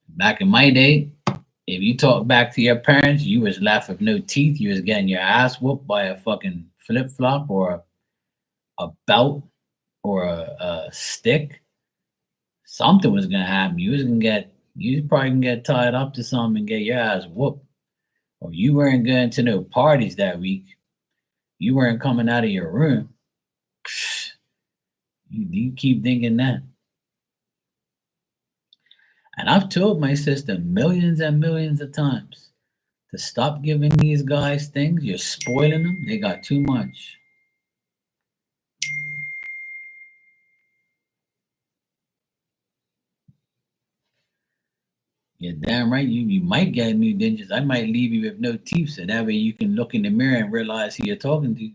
back in my day, if you talk back to your parents, you was left with no teeth. You was getting your ass whooped by a fucking flip flop or a belt or a stick. Something was gonna happen. You was probably gonna get tied up to something and get your ass whooped. Or you weren't going to no parties that week. You weren't coming out of your room. You keep thinking that. And I've told my sister millions and millions of times to stop giving these guys things. You're spoiling them. They got too much. You're damn right. You might get new dentures. I might leave you with no teeth, so that way you can look in the mirror and realize who you're talking to.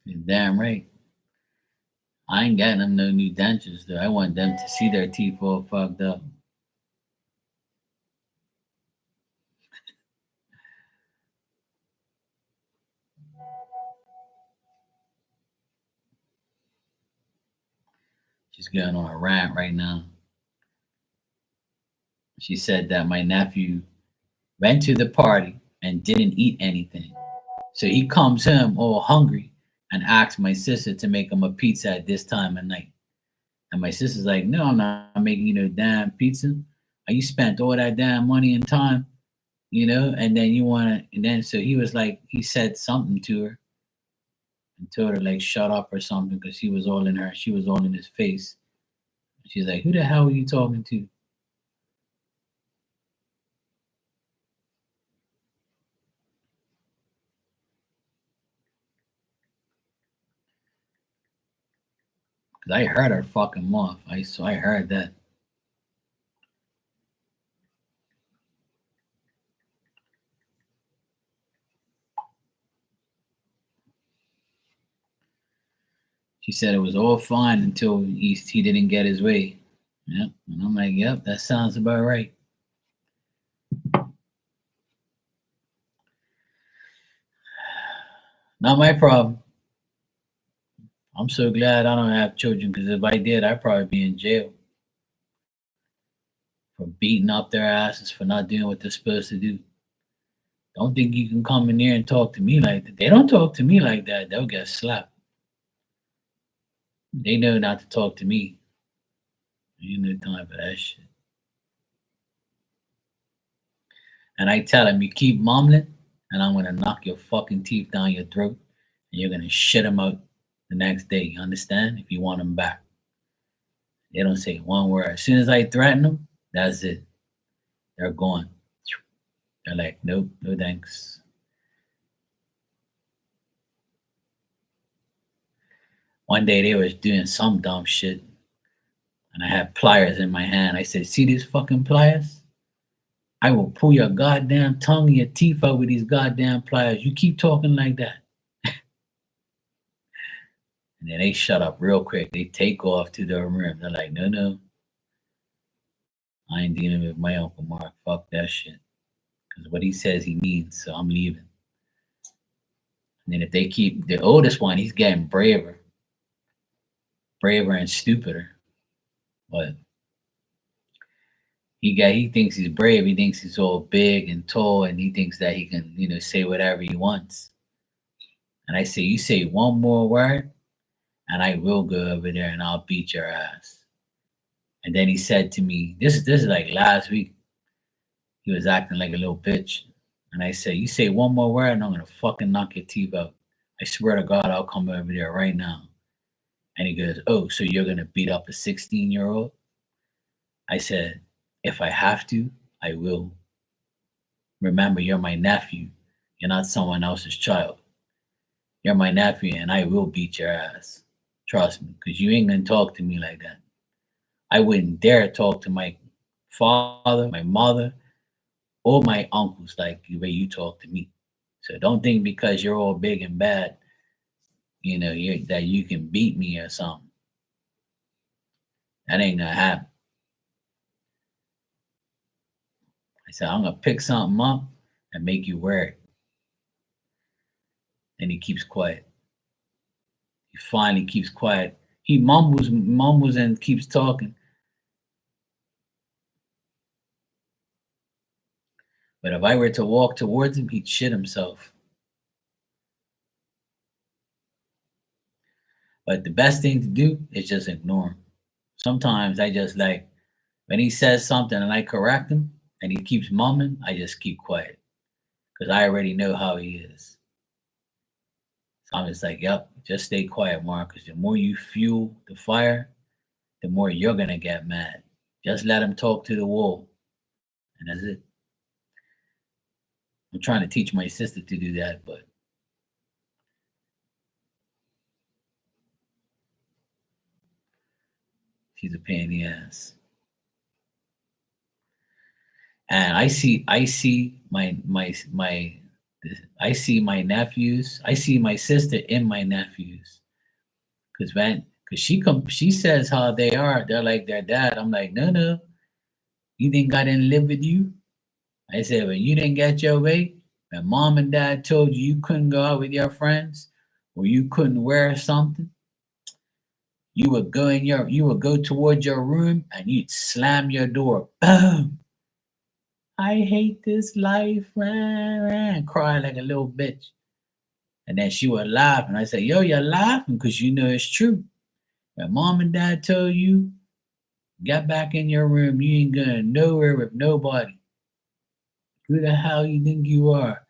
You're damn right. I ain't getting them no new dentures though. I want them to see their teeth all fucked up. She's going on a rant right now. She said that my nephew went to the party and didn't eat anything. So he comes home all hungry and asks my sister to make him a pizza at this time of night. And my sister's like, no, I'm not making you no damn pizza. You spent all that damn money and time, and then you want to, and then so he was like, he said something to her and told her like, shut up or something because she was all in her, she was all in his face. She's like, who the hell are you talking to? Because I heard her fucking mouth. I heard that. She said it was all fine until he didn't get his way. Yep. And I'm like, yep, that sounds about right. Not my problem. I'm so glad I don't have children because if I did, I'd probably be in jail for beating up their asses for not doing what they're supposed to do. Don't think you can come in there and talk to me like that. They don't talk to me like that. They'll get slapped. They know not to talk to me. Ain't no time for that shit. And I tell him, you keep mumbling, and I'm gonna knock your fucking teeth down your throat, and you're gonna shit them out the next day. You understand? If you want them back, they don't say one word. As soon as I threaten them, that's it. They're gone. They're like, nope, no thanks. One day they was doing some dumb shit, and I had pliers in my hand. I said, see these fucking pliers? I will pull your goddamn tongue and your teeth out with these goddamn pliers. You keep talking like that. And then they shut up real quick. They take off to their room. They're like, no, no, I ain't dealing with my Uncle Mark. Fuck that shit. Because what he says he needs, so I'm leaving. And then if they keep the oldest one, he's getting braver and stupider. But he thinks he's brave. He thinks he's all big and tall, and he thinks that he can, say whatever he wants. And I say, you say one more word, and I will go over there and I'll beat your ass. And then he said to me, this is like last week. He was acting like a little bitch. And I said, you say one more word and I'm gonna fucking knock your teeth out. I swear to God, I'll come over there right now. And he goes, oh, so you're gonna beat up a 16-year-old? I said, if I have to, I will. Remember, you're my nephew. You're not someone else's child. You're my nephew and I will beat your ass. Trust me, because you ain't gonna talk to me like that. I wouldn't dare talk to my father, my mother, or my uncles like the way you talk to me. So don't think because you're all big and bad, that you can beat me or something. That ain't gonna happen. I said, I'm gonna pick something up and make you wear it. And he keeps quiet. He finally keeps quiet. He mumbles and keeps talking. But if I were to walk towards him, he'd shit himself. But the best thing to do is just ignore him. Sometimes I just like, when he says something and I correct him and he keeps mumbling, I just keep quiet because I already know how he is. So I'm just like, yep, just stay quiet, Mark, because the more you fuel the fire, the more you're going to get mad. Just let him talk to the wall. And that's it. I'm trying to teach my sister to do that, but she's a pain in the ass. And I see my nephews. I see my sister in my nephews. Cause she says how they are. They're like their dad. I'm like, no, no. You think I didn't live with you? I said, when you didn't get your way, when mom and dad told you couldn't go out with your friends, or you couldn't wear something, you would go towards your room and you'd slam your door. Boom. I hate this life, and cry like a little bitch. And then she would laugh, and I say, yo, you're laughing because you know it's true. When mom and dad told you, get back in your room, you ain't going nowhere with nobody. Who the hell you think you are?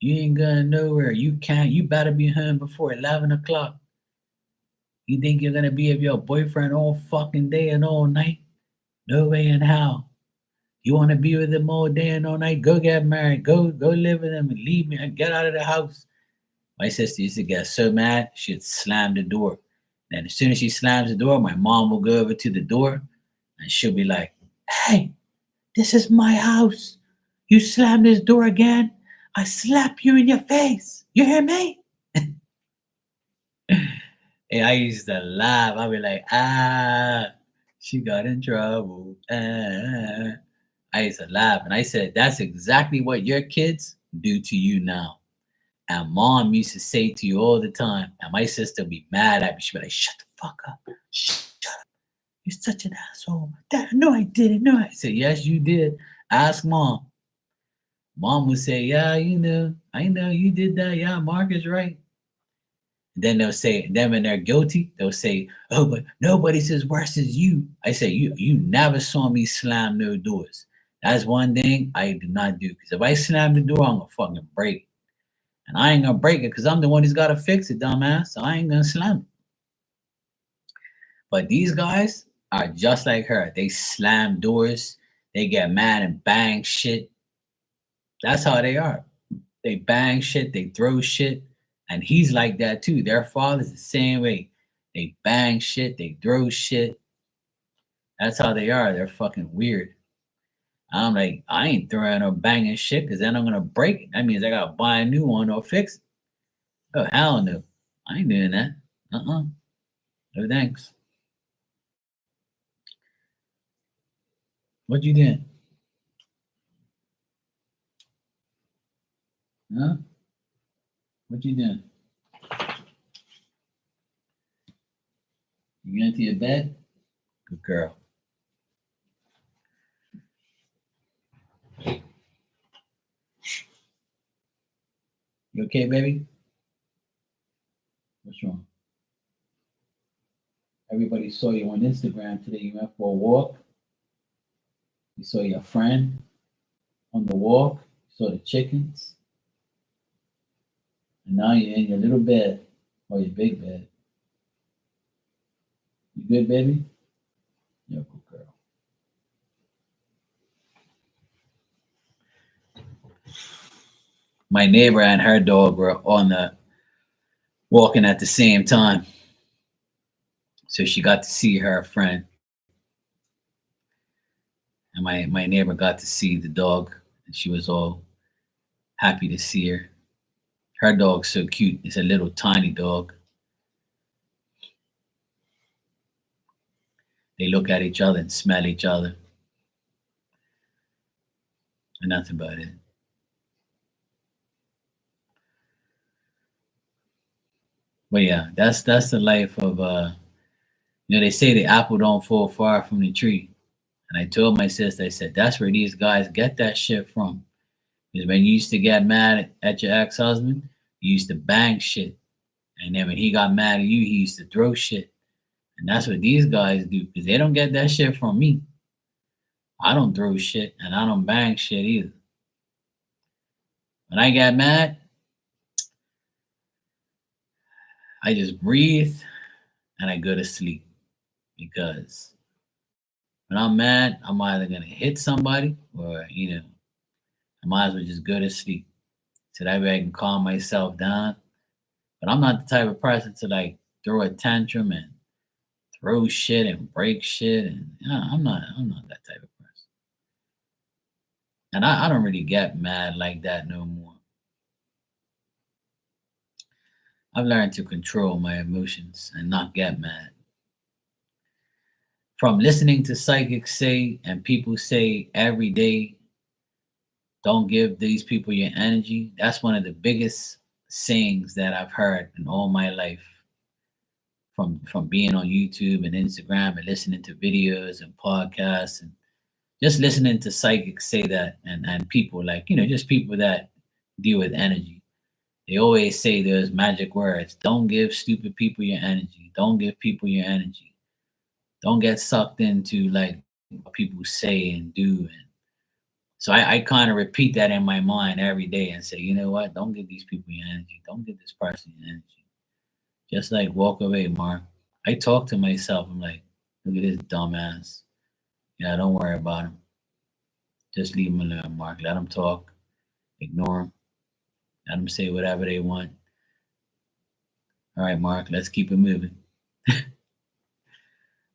You ain't going nowhere. You better be home before 11 o'clock. You think you're gonna be with your boyfriend all fucking day and all night? No way in hell. You want to be with him all day and all night? Go get married. Go live with him and leave me and get out of the house. My sister used to get so mad, she'd slam the door. And as soon as she slams the door, my mom will go over to the door and she'll be like, hey, this is my house. You slam this door again, I slap you in your face. You hear me? And I used to laugh. I'd be like, she got in trouble. I used to laugh. And I said, that's exactly what your kids do to you now. And mom used to say to you all the time, and my sister would be mad at me. She'd be like, shut the fuck up. Shut up. You're such an asshole. Dad, no, I didn't. No, I said, yes, you did. Ask mom. Mom would say, yeah, I know you did that. Yeah, Mark is right. And then they'll say, then when they're guilty, they'll say, oh, but nobody's as worse as you. I say, you never saw me slam no doors. That's one thing I do not do. Because if I slam the door, I'm gonna fucking break it. And I ain't gonna break it because I'm the one who's gotta fix it, dumbass. So I ain't gonna slam it. But these guys are just like her. They slam doors, they get mad and bang shit. That's how they are. They bang shit, they throw shit, and he's like that too. Their father's the same way. They bang shit, they throw shit. That's how they are. They're fucking weird. I'm like, I ain't throwing or banging shit because then I'm gonna break it. That means I gotta buy a new one or fix it. Oh hell no, I ain't doing that. No thanks. What you doing? Huh? What you doing? You going to your bed? Good girl. You okay, baby? What's wrong? Everybody saw you on Instagram today. You went for a walk. You saw your friend on the walk. You saw the chickens. And now you're in your little bed or your big bed. You good, baby? You're a good girl. My neighbor and her dog were on the walking at the same time. So she got to see her friend. And my neighbor got to see the dog. And she was all happy to see her. Her dog's so cute. It's a little tiny dog. They look at each other and smell each other. And that's about it. But yeah, that's the life of they say the apple don't fall far from the tree. And I told my sister, I said, that's where these guys get that shit from. Because when you used to get mad at your ex-husband, you used to bang shit. And then when he got mad at you, he used to throw shit. And that's what these guys do, because they don't get that shit from me. I don't throw shit and I don't bang shit either. When I get mad, I just breathe and I go to sleep. Because when I'm mad, I'm either gonna hit somebody or, I might as well just go to sleep. So that way I can calm myself down. But I'm not the type of person to like throw a tantrum and throw shit and break shit. And I'm not that type of person. And I don't really get mad like that no more. I've learned to control my emotions and not get mad. From listening to psychics say and people say every day, don't give these people your energy. That's one of the biggest sayings that I've heard in all my life. From being on YouTube and Instagram and listening to videos and podcasts and just listening to psychics say that and people like, just people that deal with energy. They always say those magic words. Don't give stupid people your energy. Don't give people your energy. Don't get sucked into like what people say and do. And so I kind of repeat that in my mind every day and say, you know what? Don't give these people your energy. Don't give this person your energy. Just like walk away, Mark. I talk to myself. I'm like, look at this dumbass. Yeah, don't worry about him. Just leave him alone, Mark. Let him talk. Ignore him. Let them say whatever they want. All right, Mark, let's keep it moving.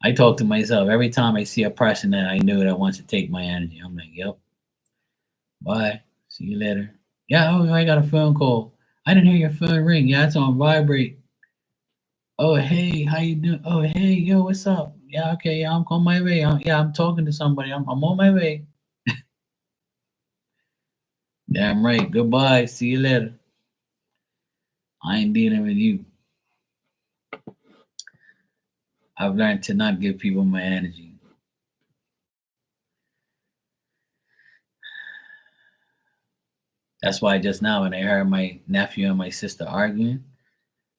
I talk to myself every time I see a person that I know that wants to take my energy. I'm like, yep, bye. See you later. Yeah, oh, I got a phone call. I didn't hear your phone ring. Yeah, it's on vibrate. Oh, hey, how you doing? Oh, hey, yo, what's up? Yeah, okay, yeah, I'm on my way. Yeah, I'm talking to somebody. I'm on my way. Damn right. Goodbye. See you later. I ain't dealing with you. I've learned to not give people my energy. That's why just now when I heard my nephew and my sister arguing,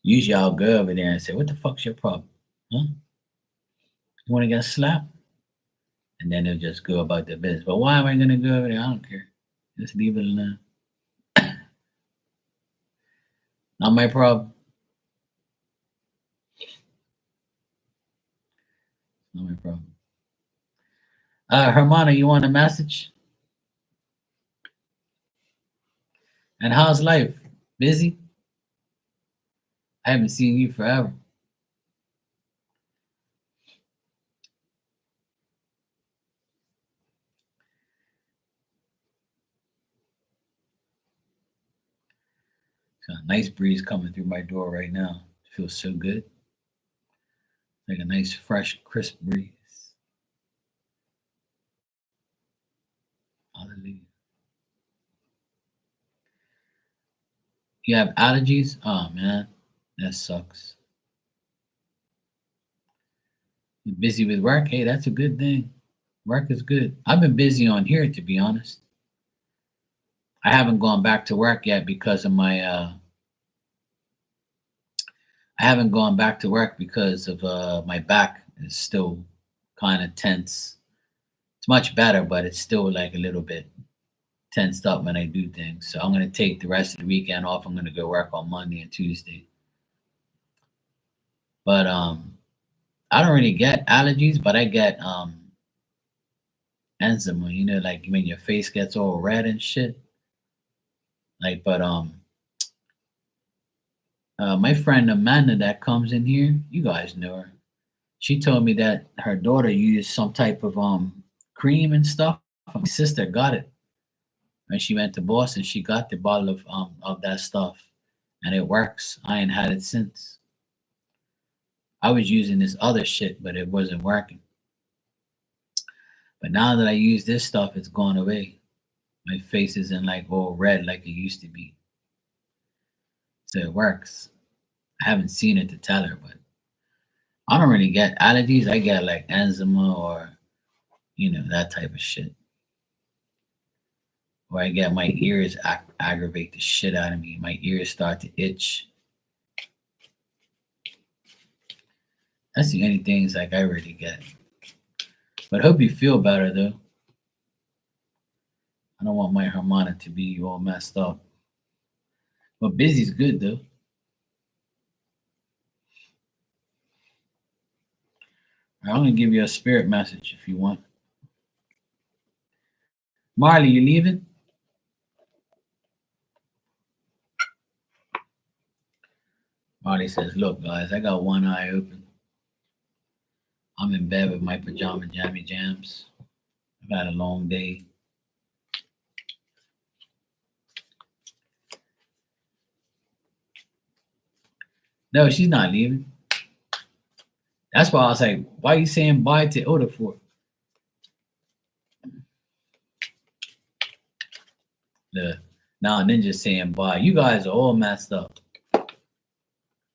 usually I'll go over there and say, "What the fuck's your problem? Huh? You want to get slapped?" And then they'll just go about their business. But why am I gonna go over there? I don't care. Just leave it alone. Not my problem. Not my problem. Hermana, you want a message? And how's life? Busy? I haven't seen you forever. Got a nice breeze coming through my door right now. It feels so good. Like a nice, fresh, crisp breeze. Hallelujah. You have allergies? Oh man, that sucks. You're busy with work? Hey, that's a good thing. Work is good. I've been busy on here to be honest. I haven't gone back to work yet because of my I haven't gone back to work because of my back is still kind of tense. It's much better, but it's still like a little bit tensed up when I do things. So I'm gonna take the rest of the weekend off. I'm gonna go work on Monday and Tuesday. But I don't really get allergies, but I get eczema, like when your face gets all red and shit. Like, but my friend Amanda that comes in here, you guys know her. She told me that her daughter used some type of cream and stuff. My sister got it when she went to Boston. She got the bottle of that stuff, and it works. I ain't had it since. I was using this other shit, but it wasn't working. But now that I use this stuff, it's gone away. My face isn't like all red like it used to be. So it works. I haven't seen it to tell her, but I don't really get allergies. I get like eczema or that type of shit. Or I get my ears aggravate the shit out of me. My ears start to itch. That's the only things like I really get. But I hope you feel better though. I don't want my harmonic to be all messed up. But busy's good though. I'm gonna give you a spirit message if you want. Marley, you leaving? Marley says, "Look, guys, I got one eye open. I'm in bed with my pajama jammy jams. I've had a long day. No, she's not leaving. That's why I was like, why are you saying bye to Oda for? The now Ninja saying bye. You guys are all messed up.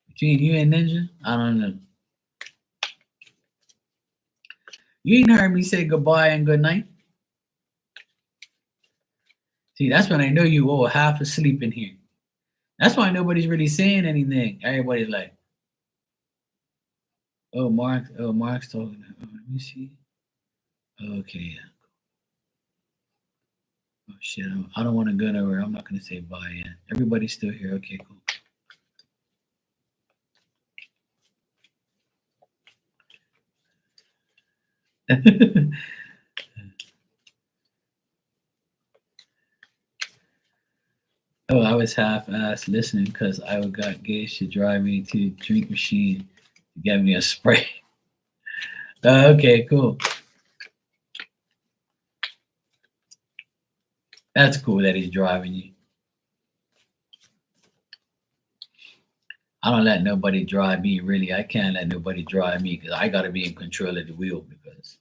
Between you and Ninja, I don't know. You ain't heard me say goodbye and good night. See, that's when I know you all half asleep in here. That's why nobody's really saying anything. Everybody's like, Mark's talking. Oh, let me see. Okay, yeah. Oh shit, I don't want to go nowhere. I'm not gonna say bye yet. Everybody's still here. Okay, cool. Oh, I was half-assed listening because I got Gage to drive me to the drink machine to get me a spray. Okay, cool. That's cool that he's driving you. I don't let nobody drive me. Really, I can't let nobody drive me because I gotta be in control of the wheel because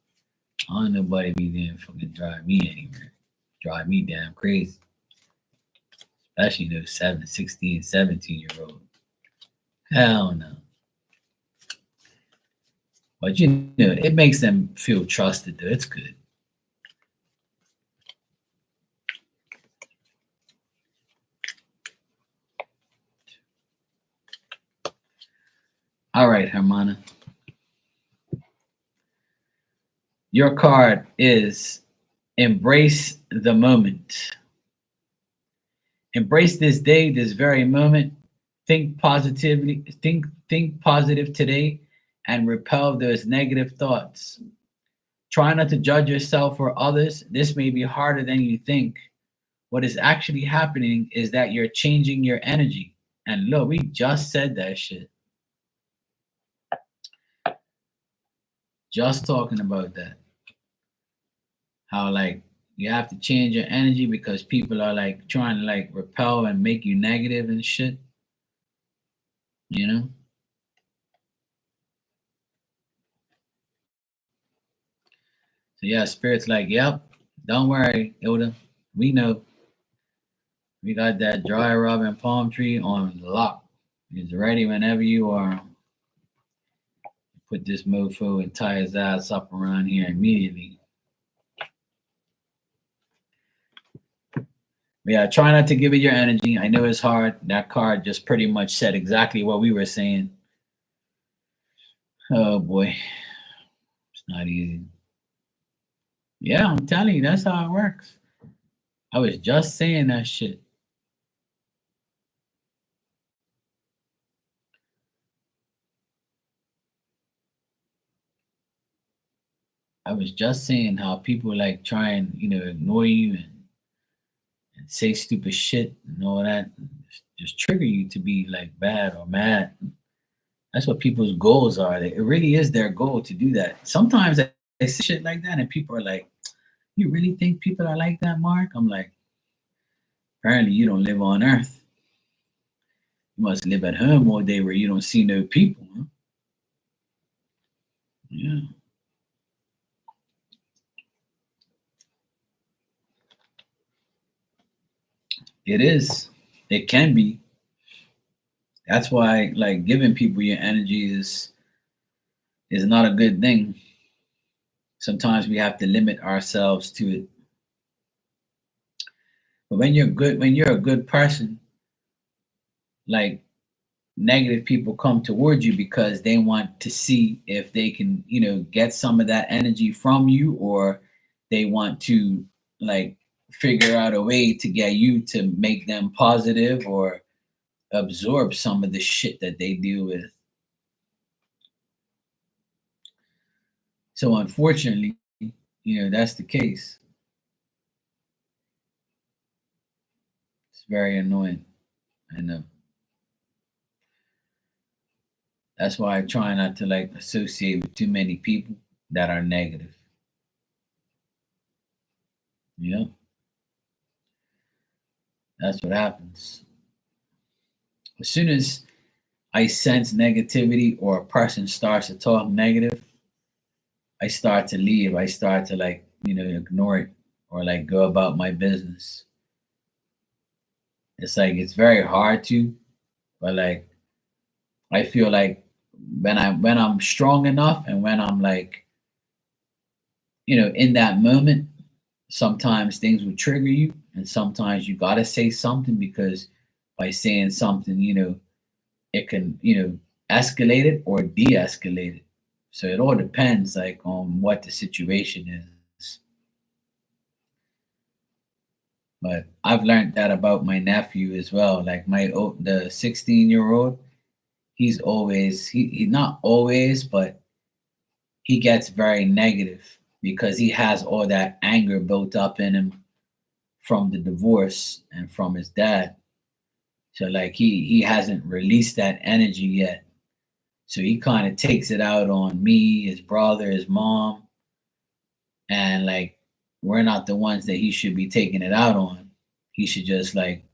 I don't nobody be there fucking drive me anywhere. Drive me damn crazy. Especially those 7, 16, 17-year old. Hell no. But it makes them feel trusted though. It's good. All right, Hermana. Your card is embrace the moment. Embrace this day, this very moment. Think positively, think positive today and repel those negative thoughts. Try not to judge yourself or others. This may be harder than you think. What is actually happening is that you're changing your energy. And look, we just said that shit. Just talking about that. How like you have to change your energy because people are like trying to like repel and make you negative and shit, you know? So yeah, spirit's like, yep, don't worry, Ilda. We know. We got that dry rub and palm tree on lock. It's ready whenever you are. Put this mofo and tie his ass up around here immediately. But yeah, try not to give it your energy. I know it's hard. That card just pretty much said exactly what we were saying. Oh boy, it's not easy. Yeah, I'm telling you, that's how it works. I was just saying that shit. I was just saying how people like try and ignore you and say stupid shit and all that, just trigger you to be like bad or mad. That's what people's goals are. It really is their goal to do that. Sometimes I say shit like that, and people are like, "You really think people are like that, Mark?" I'm like, "Apparently, you don't live on Earth. You must live at home all day where you don't see no people." Huh? Yeah, it is. It can be. That's why, like, giving people your energy is not a good thing. Sometimes we have to limit ourselves to it. But when you're a good person, like negative people come towards you because they want to see if they can, get some of that energy from you, or they want to like figure out a way to get you to make them positive or absorb some of the shit that they deal with. So unfortunately, that's the case. It's very annoying. I know. That's why I try not to like associate with too many people that are negative. You know, that's what happens. As soon as I sense negativity or a person starts to talk negative, I start to leave. I start to like, ignore it or like go about my business. It's like it's very hard to, but like I feel like when I'm strong enough and when I'm like, in that moment, sometimes things will trigger you and sometimes you gotta say something because by saying something, it can, escalate it or de-escalate it. So it all depends like on what the situation is. But I've learned that about my nephew as well. Like the 16-year-old, he's always he not always, but he gets very negative because he has all that anger built up in him from the divorce and from his dad. So like he hasn't released that energy yet. So he kind of takes it out on me, his brother, his mom, and like we're not the ones that he should be taking it out on. He should just like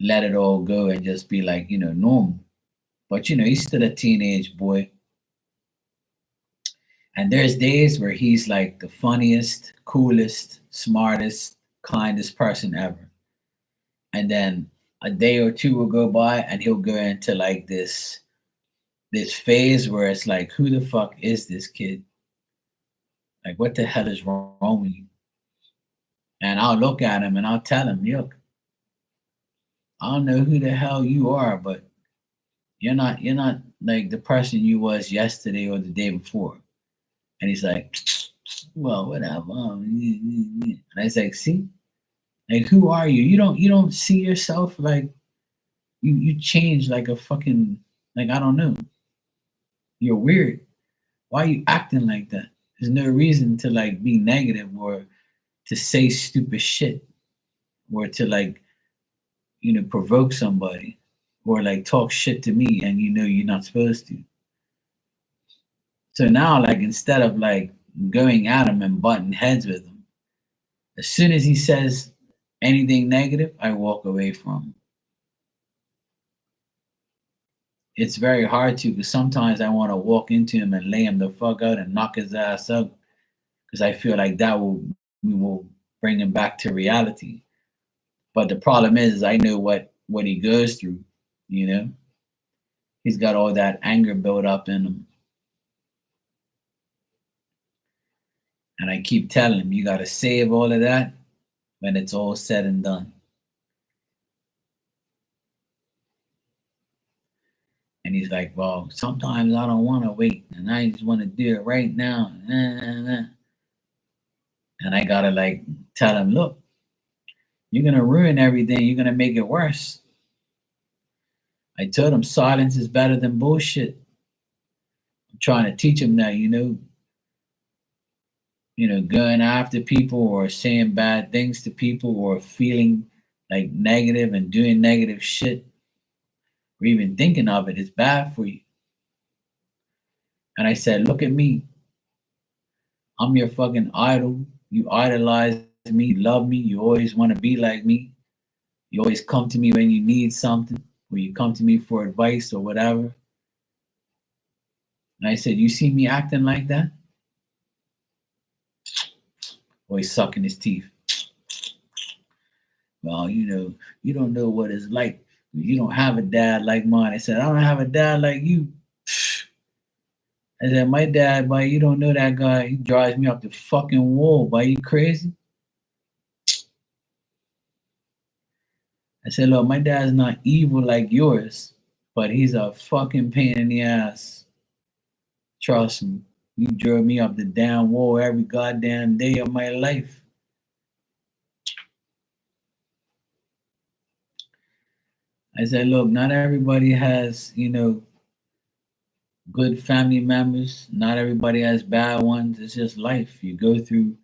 let it all go and just be like, normal. But he's still a teenage boy. And there's days where he's like the funniest, coolest, smartest, kindest person ever. And then a day or two will go by and he'll go into like this phase where it's like, who the fuck is this kid? Like, what the hell is wrong with you? And I'll look at him and I'll tell him, look, I don't know who the hell you are, but You're not like the person you was yesterday or the day before. And he's like, well, whatever. And I was like, see, like who are you? You don't see yourself like you change like a fucking like I don't know. You're weird. Why are you acting like that? There's no reason to like be negative or to say stupid shit or to like, provoke somebody or like talk shit to me and you know you're not supposed to. So now like instead of like going at him and butting heads with him, as soon as he says anything negative, I walk away from him. It's very hard to because sometimes I want to walk into him and lay him the fuck out and knock his ass out because I feel like that will bring him back to reality. But the problem is I know what he goes through, you know. He's got all that anger built up in him. And I keep telling him, you got to save all of that when it's all said and done. And he's like, well, sometimes I don't want to wait and I just want to do it right now. And I got to like tell him, look, you're going to ruin everything. You're going to make it worse. I told him silence is better than bullshit. I'm trying to teach him that, going after people or saying bad things to people or feeling like negative and doing negative shit or even thinking of it is bad for you. And I said, look at me. I'm your fucking idol. You idolize me, you love me, you always want to be like me. You always come to me when you need something, or you come to me for advice or whatever. And I said, you see me acting like that? Always sucking his teeth. Well, you don't know what it's like. You don't have a dad like mine. I said, I don't have a dad like you. I said, my dad, boy, you don't know that guy. He drives me up the fucking wall, boy. You crazy? I said, look, my dad's not evil like yours, but he's a fucking pain in the ass. Trust me. You drove me up the damn wall every goddamn day of my life. I said, look, not everybody has, good family members. Not everybody has bad ones. It's just life. You go through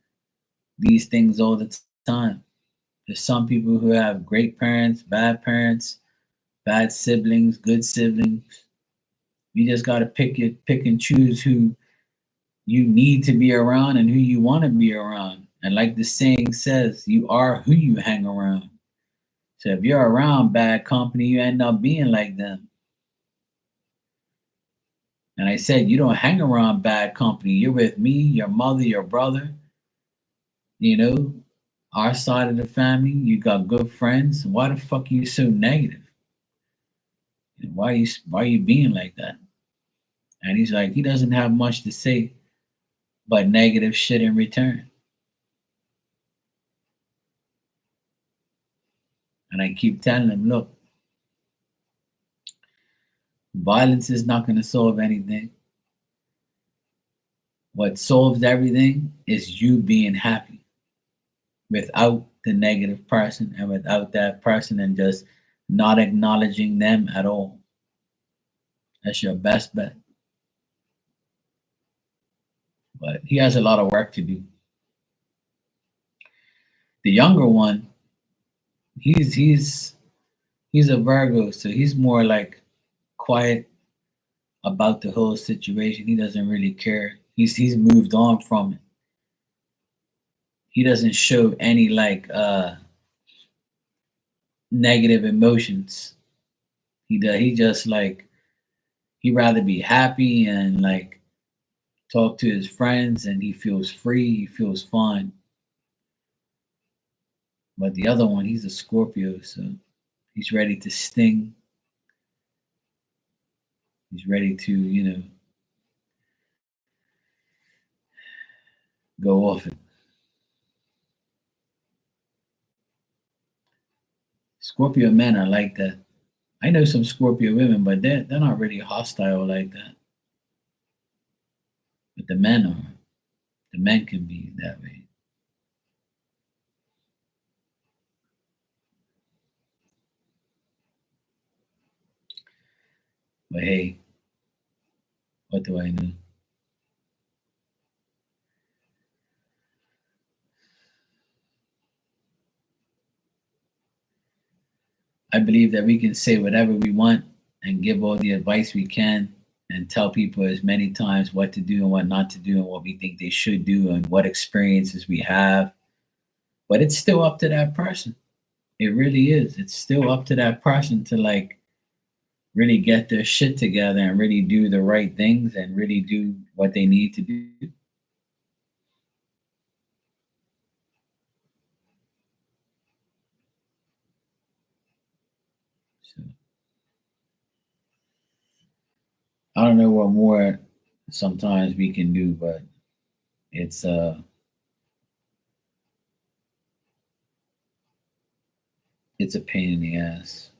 these things all the time. There's some people who have great parents, bad siblings, good siblings. You just gotta pick and choose who you need to be around and who you want to be around. And like the saying says, you are who you hang around. So if you're around bad company, you end up being like them. And I said, you don't hang around bad company. You're with me, your mother, your brother, you know, our side of the family. You got good friends. Why the fuck are you so negative? Why are you being like that? And he's like, he doesn't have much to say but negative shit in return. And I keep telling him, look, violence is not going to solve anything. What solves everything is you being happy without the negative person and without that person and just not acknowledging them at all. That's your best bet. But he has a lot of work to do. The younger one, he's a Virgo, so he's more like quiet about the whole situation. He doesn't really care. He's moved on from it. He doesn't show any like negative emotions. He just like he'd rather be happy and like talk to his friends and he feels free, he feels fine. But the other one, he's a Scorpio, so he's ready to sting. He's ready to, go off it. Scorpio men are like that. I know some Scorpio women, but they're not really hostile like that. But the men are. The men can be that way. But hey, what do I know? I believe that we can say whatever we want and give all the advice we can and tell people as many times what to do and what not to do and what we think they should do and what experiences we have. But it's still up to that person. It really is. It's still up to that person to like really get their shit together and really do the right things and really do what they need to do. So I don't know what more sometimes we can do, but it's it's a pain in the ass.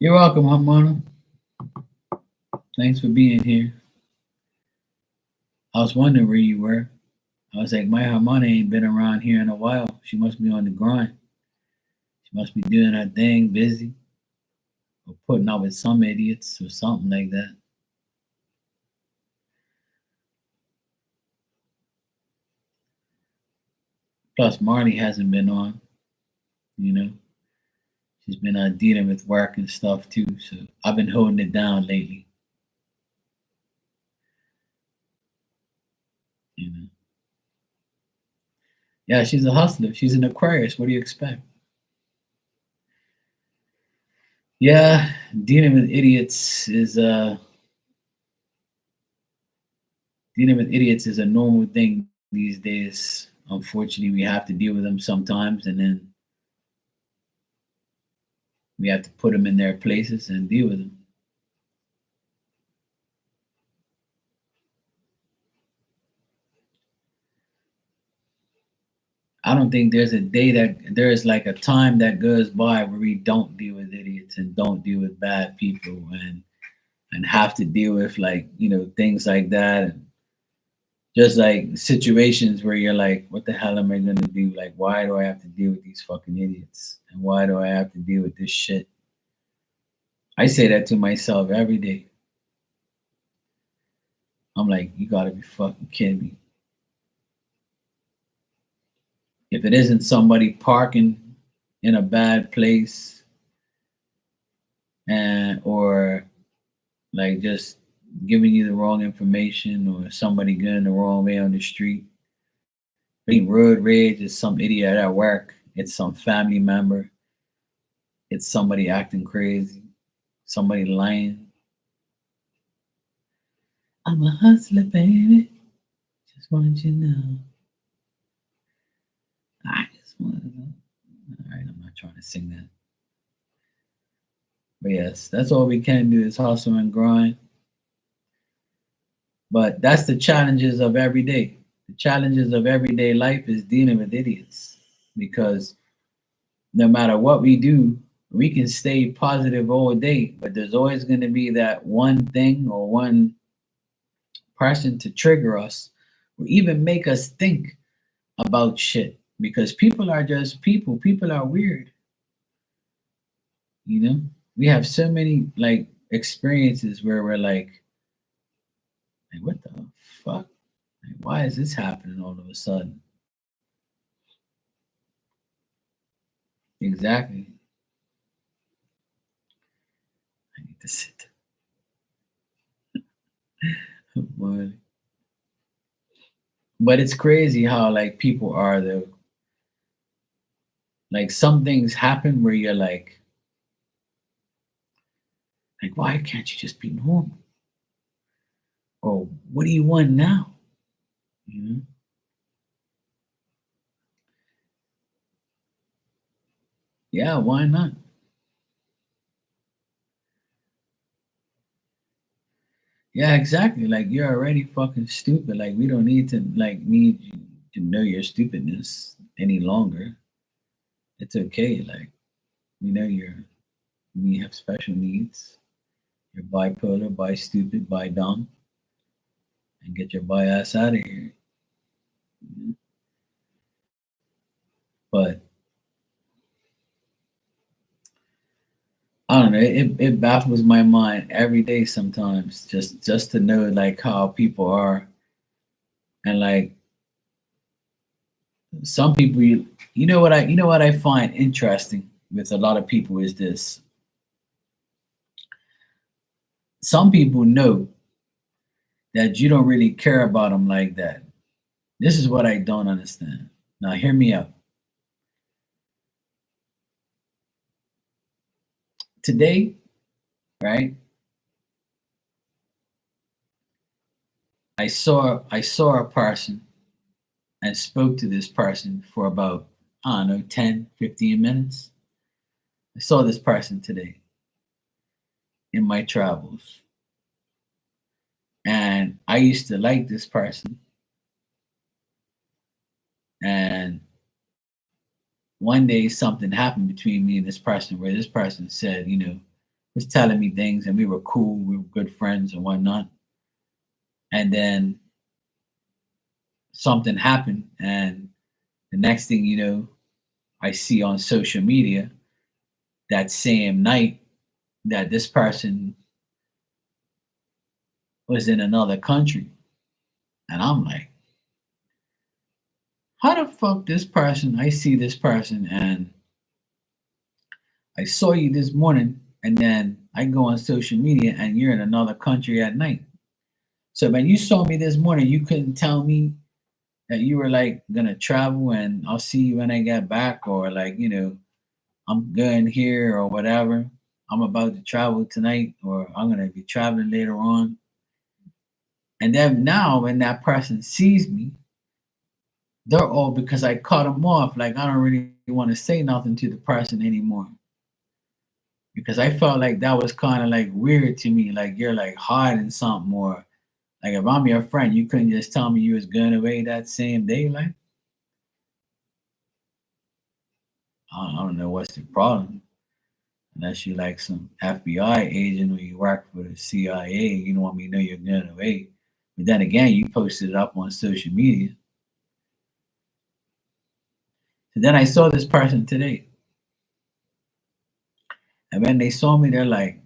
You're welcome, Hamana. Thanks for being here. I was wondering where you were. I was like, my Hamana ain't been around here in a while. She must be on the grind. She must be doing her thing, busy, or putting up with some idiots or something like that. Plus, Marty hasn't been on, you know. She's been dealing with work and stuff too. So I've been holding it down lately, you know. Yeah, she's a hustler. She's an Aquarius. What do you expect? Yeah, dealing with idiots is a normal thing these days. Unfortunately, we have to deal with them sometimes, and then we have to put them in their places and deal with them. I don't think there's a day that there's like a time that goes by where we don't deal with idiots and don't deal with bad people and have to deal with like things like that and just like situations where you're like, what the hell am I gonna do? Like, why do I have to deal with these fucking idiots? And why do I have to deal with this shit? I say that to myself every day. I'm like, you gotta be fucking kidding me. If it isn't somebody parking in a bad place and or like just giving you the wrong information or somebody going the wrong way on the street. I think road rage is some idiot at work. It's some family member. It's somebody acting crazy. Somebody lying. I'm a hustler, baby. Just want you to know. I just want to know. All right, I'm not trying to sing that. But yes, that's all we can do is hustle and grind. But that's the challenges of every day. The challenges of everyday life is dealing with idiots because no matter what we do, we can stay positive all day, but there's always going to be that one thing or one person to trigger us or even make us think about shit because people are just people. People are weird, you know? We have so many like experiences where we're like what the fuck? Like, why is this happening all of a sudden? Exactly. This is- But it's crazy how like people are though. Like some things happen where you're like, why can't you just be normal? Or what do you want now? You know? Yeah, why not? Yeah, exactly. Like you're already fucking stupid. Like we don't need you to know your stupidness any longer. It's okay. Like we know you have special needs. You're bipolar, bi stupid, bi dumb, and get your bi ass out of here. But I don't know. It baffles my mind every day sometimes just to know like how people are and like some people you know what I find interesting with a lot of people is this. Some people know that you don't really care about them like that. This is what I don't understand. Now hear me out. Today, right? I saw a person and spoke to this person for about I don't know 10, 15 minutes. I saw this person today in my travels. And I used to like this person. And one day something happened between me and this person where this person said, was telling me things and we were cool, we were good friends and whatnot. And then something happened and the next thing you know, I see on social media that same night that this person was in another country. And I'm like, how the fuck this person, I see this person and I saw you this morning, and then I go on social media and you're in another country at night. So when you saw me this morning, you couldn't tell me that you were like gonna travel and I'll see you when I get back, or like, I'm going here or whatever. I'm about to travel tonight, or I'm gonna be traveling later on. And then now when that person sees me, they're all because I cut them off. Like I don't really want to say nothing to the person anymore. Because I felt like that was kind of like weird to me. Like you're like hiding something, or like if I'm your friend, you couldn't just tell me you was going away that same day. Like I don't know what's the problem, unless you like some FBI agent or you work for the CIA. You don't want me to know you're going away. But then again, you posted it up on social media. So then I saw this person today, and when they saw me, they're like,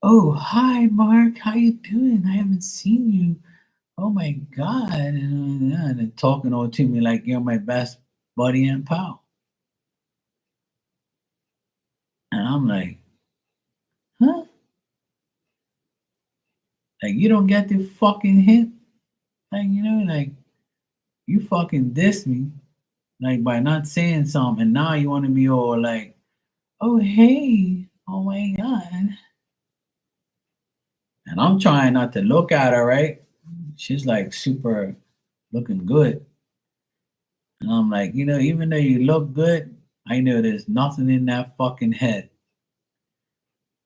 "Oh, hi, Mark. How you doing? I haven't seen you. Oh my God." And they're talking all to me like you're my best buddy and pal. And I'm like, huh? Like you don't get the fucking hint? Like, like you fucking diss me like by not saying something and now you want to be all like, oh hey, oh my God. And I'm trying not to look at her, right? She's like super looking good. And I'm like, even though you look good, I know there's nothing in that fucking head.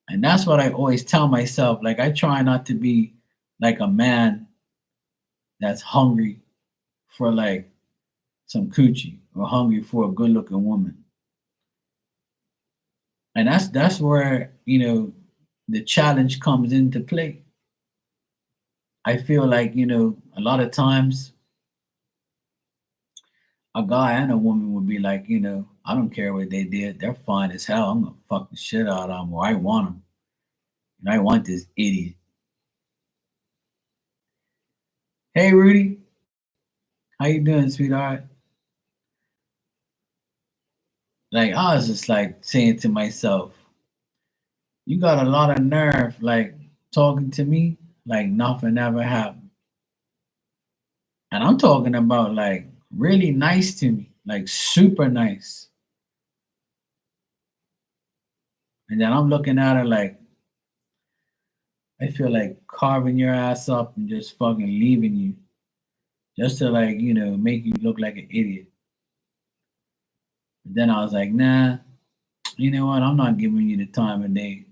And that's what I always tell myself. Like I try not to be like a man that's hungry for like some coochie or hungry for a good looking woman. And that's where, the challenge comes into play. I feel like, a lot of times a guy and a woman would be like, I don't care what they did. They're fine as hell. I'm gonna fuck the shit out of them, or I want them. And I want this idiot. Hey Rudy, how you doing, sweetheart? Like I was just like saying to myself, You got a lot of nerve, like talking to me like nothing ever happened. And I'm talking about like really nice to me, like super nice. And then I'm looking at her like, I feel like carving your ass up and just fucking leaving you just to like, make you look like an idiot. But then I was like, nah, you know what? I'm not giving you the time of day.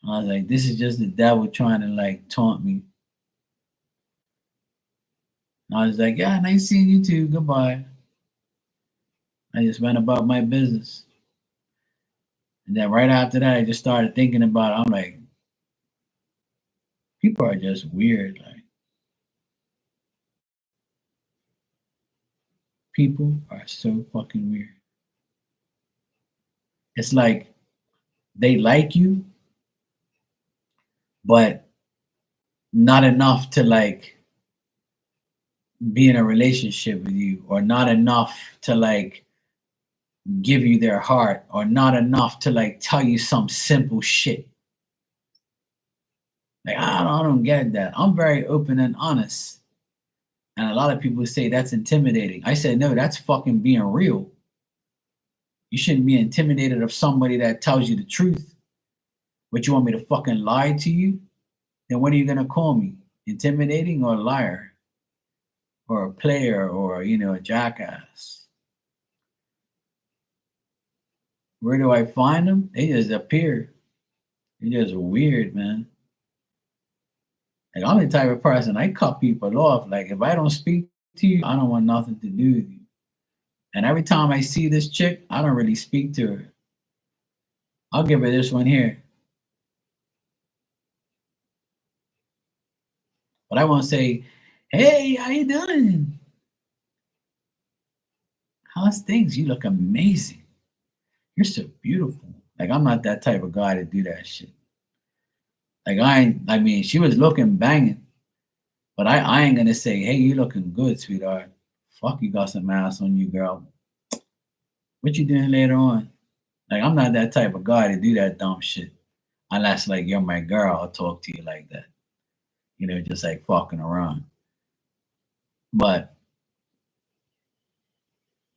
I was like, this is just the devil trying to like taunt me. And I was like, yeah, nice seeing you too. Goodbye. I just went about my business. And then right after that, I just started thinking about it. I'm like, people are just weird. Like, people are so fucking weird. It's like they like you, but not enough to like be in a relationship with you, or not enough to like give you their heart, or not enough to like tell you some simple shit. Like, I don't get that. I'm very open and honest. And a lot of people say that's intimidating. I said, no, that's fucking being real. You shouldn't be intimidated of somebody that tells you the truth. But you want me to fucking lie to you? Then what are you gonna call me? Intimidating or a liar? Or a player, or a jackass? Where do I find them? They just appear. They're just weird, man. Like, I'm the type of person, I cut people off. Like, if I don't speak to you, I don't want nothing to do with you. And every time I see this chick, I don't really speak to her. I'll give her this one here. But I won't say, hey, how you doing? How's things? You look amazing. You're so beautiful. Like, I'm not that type of guy to do that shit. Like, I mean, she was looking banging, but I ain't gonna say, hey, you looking good, sweetheart. Fuck, you got some ass on you, girl. What you doing later on? Like, I'm not that type of guy to do that dumb shit. Unless like you're my girl, I'll talk to you like that. Just like fucking around. But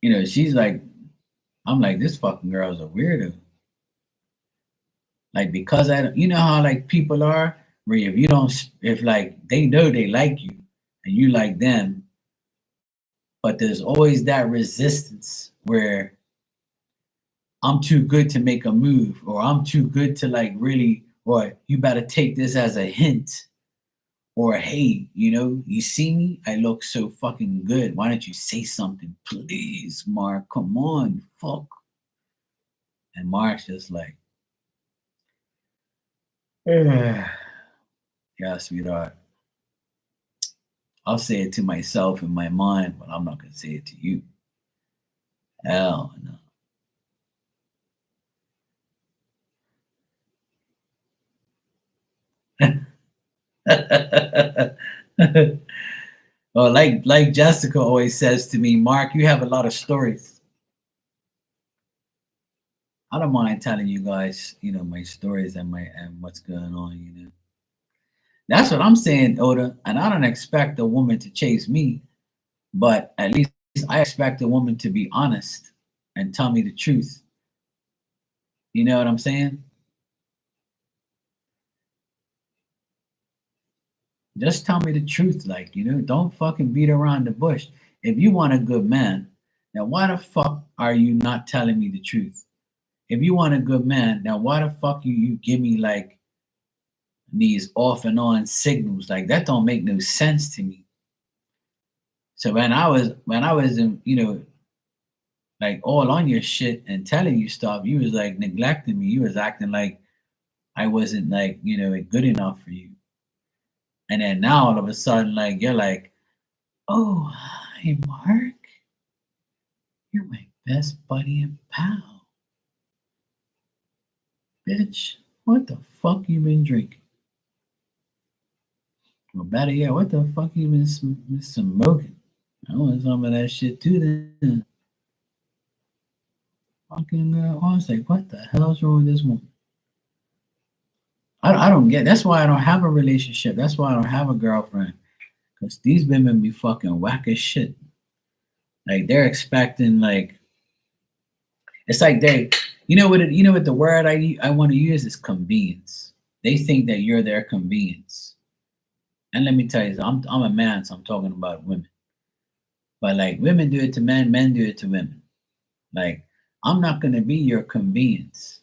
she's like, I'm like, this fucking girl's a weirdo. Like, because you know how like people are, where if you don't, if like they know they like you and you like them, but there's always that resistance where I'm too good to make a move, or I'm too good to like really, or you better take this as a hint, or hey, you see me, I look so fucking good. Why don't you say something, please, Mark? Come on, fuck. And Mark's just like, yeah, sweetheart. I'll say it to myself in my mind, but I'm not gonna say it to you. Hell no. Well, like Jessica always says to me, Mark, you have a lot of stories. I don't mind telling you guys, my stories and what's going on. That's what I'm saying, Oda. And I don't expect a woman to chase me, but at least I expect a woman to be honest and tell me the truth. You know what I'm saying? Just tell me the truth, like, don't fucking beat around the bush. If you want a good man, now why the fuck are you not telling me the truth? If you want a good man, now why the fuck you give me like these off and on signals? Like, that don't make no sense to me. So when I was in, like all on your shit and telling you stuff, you was like neglecting me. You was acting like I wasn't like, good enough for you. And then now all of a sudden, like, you're like, oh, hi, Mark. You're my best buddy and pal. Bitch, what the fuck you been drinking? Or better yet, what the fuck you been smoking? I want some of that shit too then. Fucking girl. I was like, what the hell's wrong with this woman? I don't get. That's why I don't have a relationship. That's why I don't have a girlfriend. Cause these women be fucking whack as shit. Like they're expecting like it's like you know what the word I want to use is convenience. They think that you're their convenience. And let me tell you, I'm a man, so I'm talking about women. But like women do it to men, men do it to women. Like I'm not gonna be your convenience.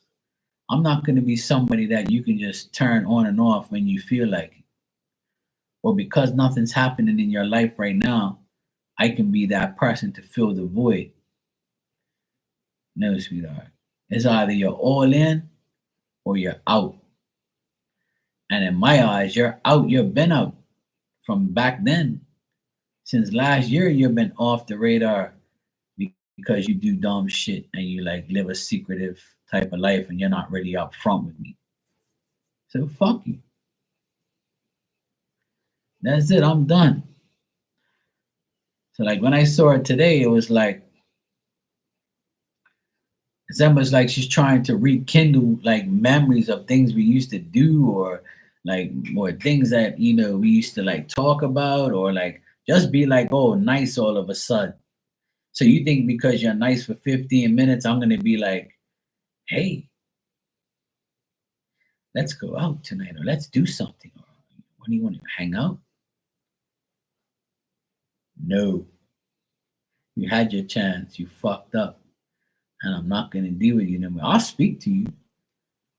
I'm not gonna be somebody that you can just turn on and off when you feel like it. Or because nothing's happening in your life right now, I can be that person to fill the void. No, sweetheart. It's either you're all in or you're out. And in my eyes, you're out. You've been out from back then. Since last year, you've been off the radar because you do dumb shit and you like live a secretive type of life and you're not really up front with me. So fuck you. That's it. I'm done. So like when I saw it today, it was like it's almost like she's trying to rekindle like memories of things we used to do or things that we used to like talk about or like just be like oh nice all of a sudden. So you think because you're nice for 15 minutes, I'm gonna be like, hey, let's go out tonight or let's do something. Or when do you want to hang out? No. You had your chance, you fucked up. And I'm not gonna deal with you no more. I'll speak to you.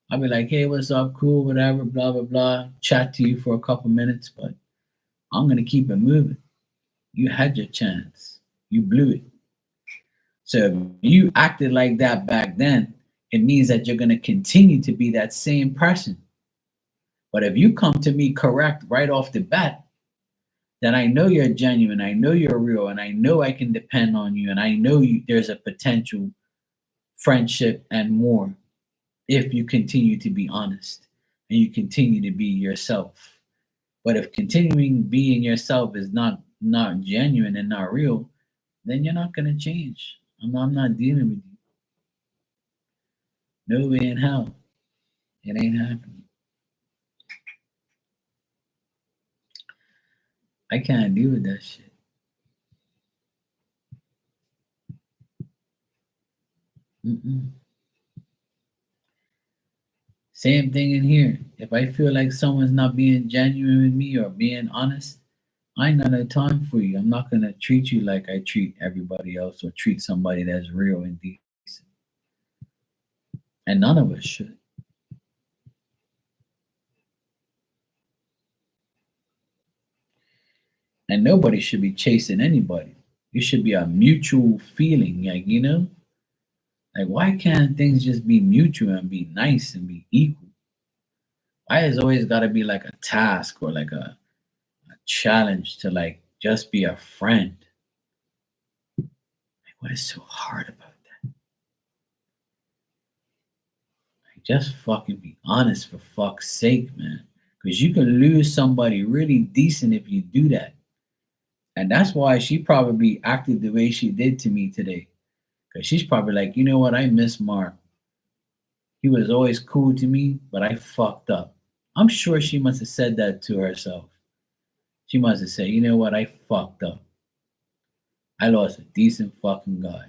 I'll be like, hey, what's up? Cool, whatever, blah, blah, blah. Chat to you for a couple minutes, but I'm gonna keep it moving. You had your chance. You blew it. So if you acted like that back then, it means that you're gonna continue to be that same person. But if you come to me correct right off the bat, then I know you're genuine, I know you're real, and I know I can depend on you, and I know there's a potential friendship and more if you continue to be honest and you continue to be yourself. But if continuing being yourself is not genuine and not real, then you're not gonna change. I'm not dealing with you. No way in hell. It ain't happening. I can't deal with that shit. Mm-mm. Same thing in here. If I feel like someone's not being genuine with me or being honest, I ain't got no time for you. I'm not gonna treat you like I treat everybody else or treat somebody that's real and decent. And none of us should. And nobody should be chasing anybody. It should be a mutual feeling, like why can't things just be mutual and be nice and be equal? Why has always got to be like a task or like a challenge to like just be a friend? Like, what is so hard about that? Like, just fucking be honest for fuck's sake, man. Because you can lose somebody really decent if you do that. And that's why she probably acted the way she did to me today. Because she's probably like, you know what? I miss Mark. He was always cool to me, but I fucked up. I'm sure she must have said that to herself. She must have said, you know what? I fucked up. I lost a decent fucking guy.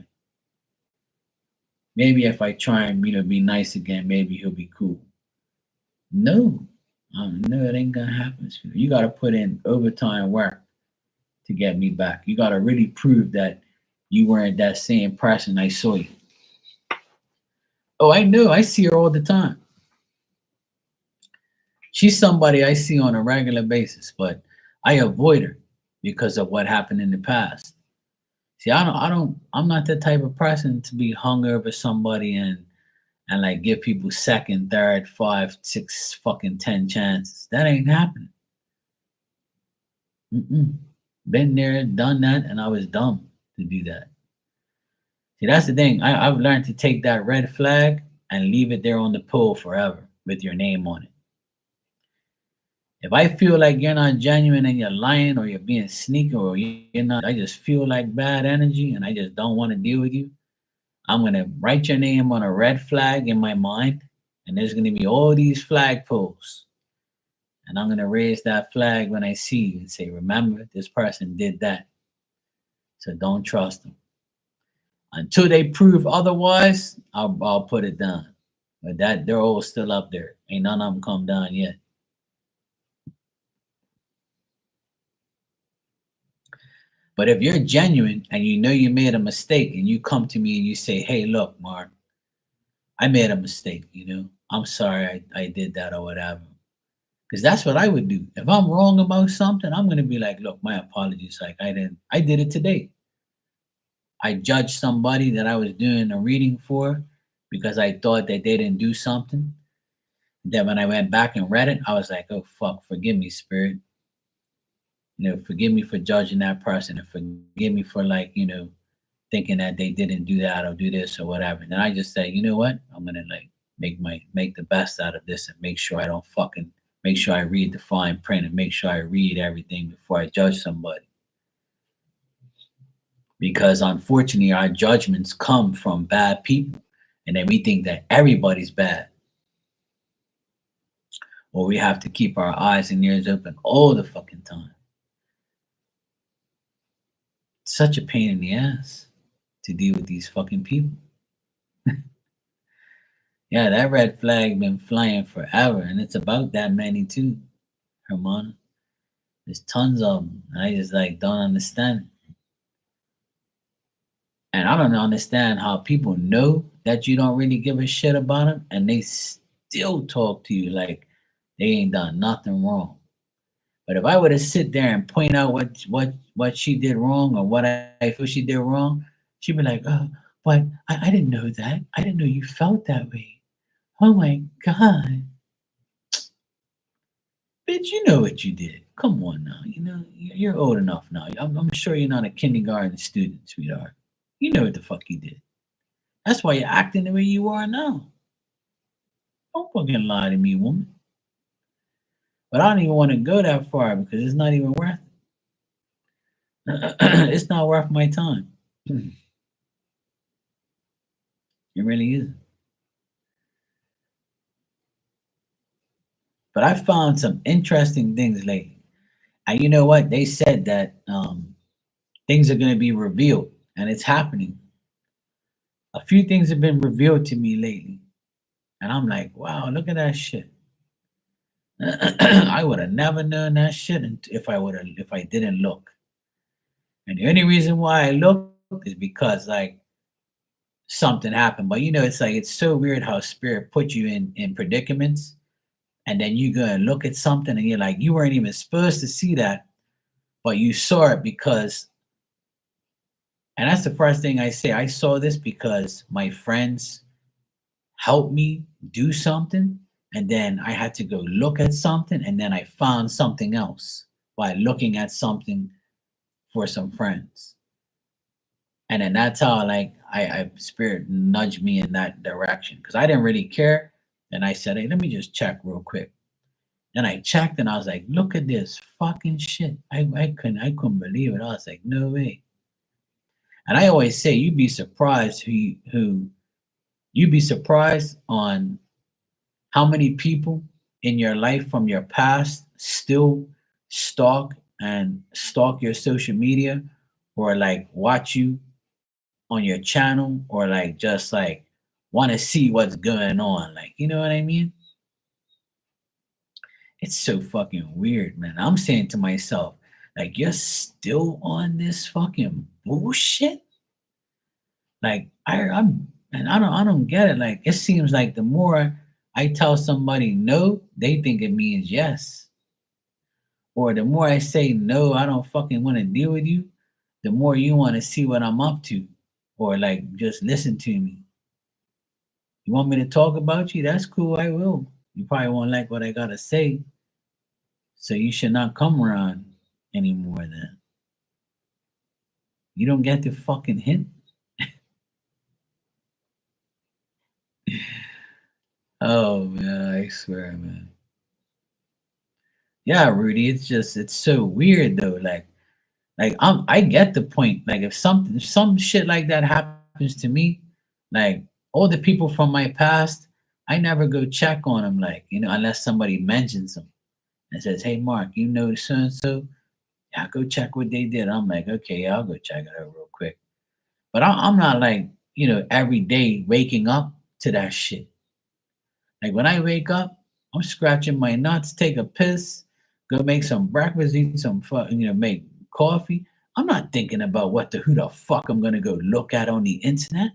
Maybe if I try and be nice again, maybe he'll be cool. No, no, it ain't gonna happen. You got to put in overtime work to get me back. You got to really prove that you weren't that same person I saw you. Oh, I know. I see her all the time. She's somebody I see on a regular basis, but I avoid her because of what happened in the past. See, I'm not the type of person to be hung over somebody and like give people second, third, five, six, fucking 10 chances. That ain't happening. Mm-mm. Been there, done that, and I was dumb to do that. See, that's the thing. I've learned to take that red flag and leave it there on the pole forever with your name on it. If I feel like you're not genuine and you're lying or you're being sneaky or you're not, I just feel like bad energy and I just don't want to deal with you. I'm gonna write your name on a red flag in my mind And there's gonna be all these flagpoles. And I'm gonna raise that flag when I see you and say, remember, this person did that. So don't trust them. Until they prove otherwise, I'll put it down. But that they're all still up there. Ain't none of them come down yet. But if you're genuine and you know you made a mistake and you come to me and you say, hey, look, Mark, I made a mistake, I'm sorry I did that or whatever. Because that's what I would do. If I'm wrong about something, I'm gonna be like, look, my apologies. Like I did it today. I judged somebody that I was doing a reading for because I thought that they didn't do something. Then when I went back and read it, I was like, oh fuck, forgive me, spirit. Forgive me for judging that person and forgive me for like, thinking that they didn't do that or do this or whatever. And then I just said, you know what? I'm gonna like make the best out of this and make sure I don't fucking make sure I read the fine print and make sure I read everything before I judge somebody. Because unfortunately our judgments come from bad people and then we think that everybody's bad. Or we have to keep our eyes and ears open all the fucking time. It's such a pain in the ass to deal with these fucking people. Yeah, that red flag been flying forever, and it's about that many too, Hermana. There's tons of them. I just like don't understand. And I don't understand how people know that you don't really give a shit about them, and they still talk to you like they ain't done nothing wrong. But if I were to sit there and point out what she did wrong or what I feel she did wrong, she'd be like, "Oh, but I didn't know that. I didn't know you felt that way. Oh my god, bitch, you know what you did. Come on now. You're old enough now. I'm sure you're not a kindergarten student, sweetheart. You know what the fuck you did. That's why you're acting the way you are now. Don't fucking lie to me, woman. But I don't even want to go that far because it's not even worth it. It's not worth my time. It really isn't. But I found some interesting things lately. And you know what? They said that things are going to be revealed, and it's happening. A few things have been revealed to me lately, and I'm like, wow, look at that shit. I would have never known that shit if I didn't look. And the only reason why I looked is because like something happened. But it's like it's so weird how spirit put you in predicaments, and then you go and look at something, and you're like, you weren't even supposed to see that, but you saw it because. And that's the first thing I say. I saw this because my friends helped me do something, and then I had to go look at something, and then I found something else by looking at something for some friends. And then that's how like I spirit nudged me in that direction because I didn't really care. And I said, hey, let me just check real quick. And I checked and I was like, look at this fucking shit. I couldn't believe it. I was like, no way. And I always say you'd be surprised who you'd be surprised on how many people in your life from your past still stalk your social media or like watch you on your channel or like just like want to see what's going on. Like, you know what I mean? It's so fucking weird, man. I'm saying to myself, like, you're still on this fucking bullshit? Like, and I don't get it. Like, it seems like the more I tell somebody no, they think it means yes. Or the more I say no, I don't fucking want to deal with you, the more you want to see what I'm up to. Or like just listen to me. You want me to talk about you? That's cool, I will. You probably won't like what I gotta say. So you should not come around anymore then. You don't get the fucking hint. Oh man, I swear, man. Yeah, Rudy, it's so weird though. Like I get the point. Like if some shit like that happens to me, like all the people from my past, I never go check on them, like, unless somebody mentions them and says, "Hey, Mark, you know so and so? Yeah, go check what they did." I'm like, "Okay, yeah, I'll go check it out real quick." But I'm not like, every day waking up to that shit. Like when I wake up, I'm scratching my nuts, take a piss, go make some breakfast, eat some make coffee. I'm not thinking about who the fuck I'm gonna go look at on the internet,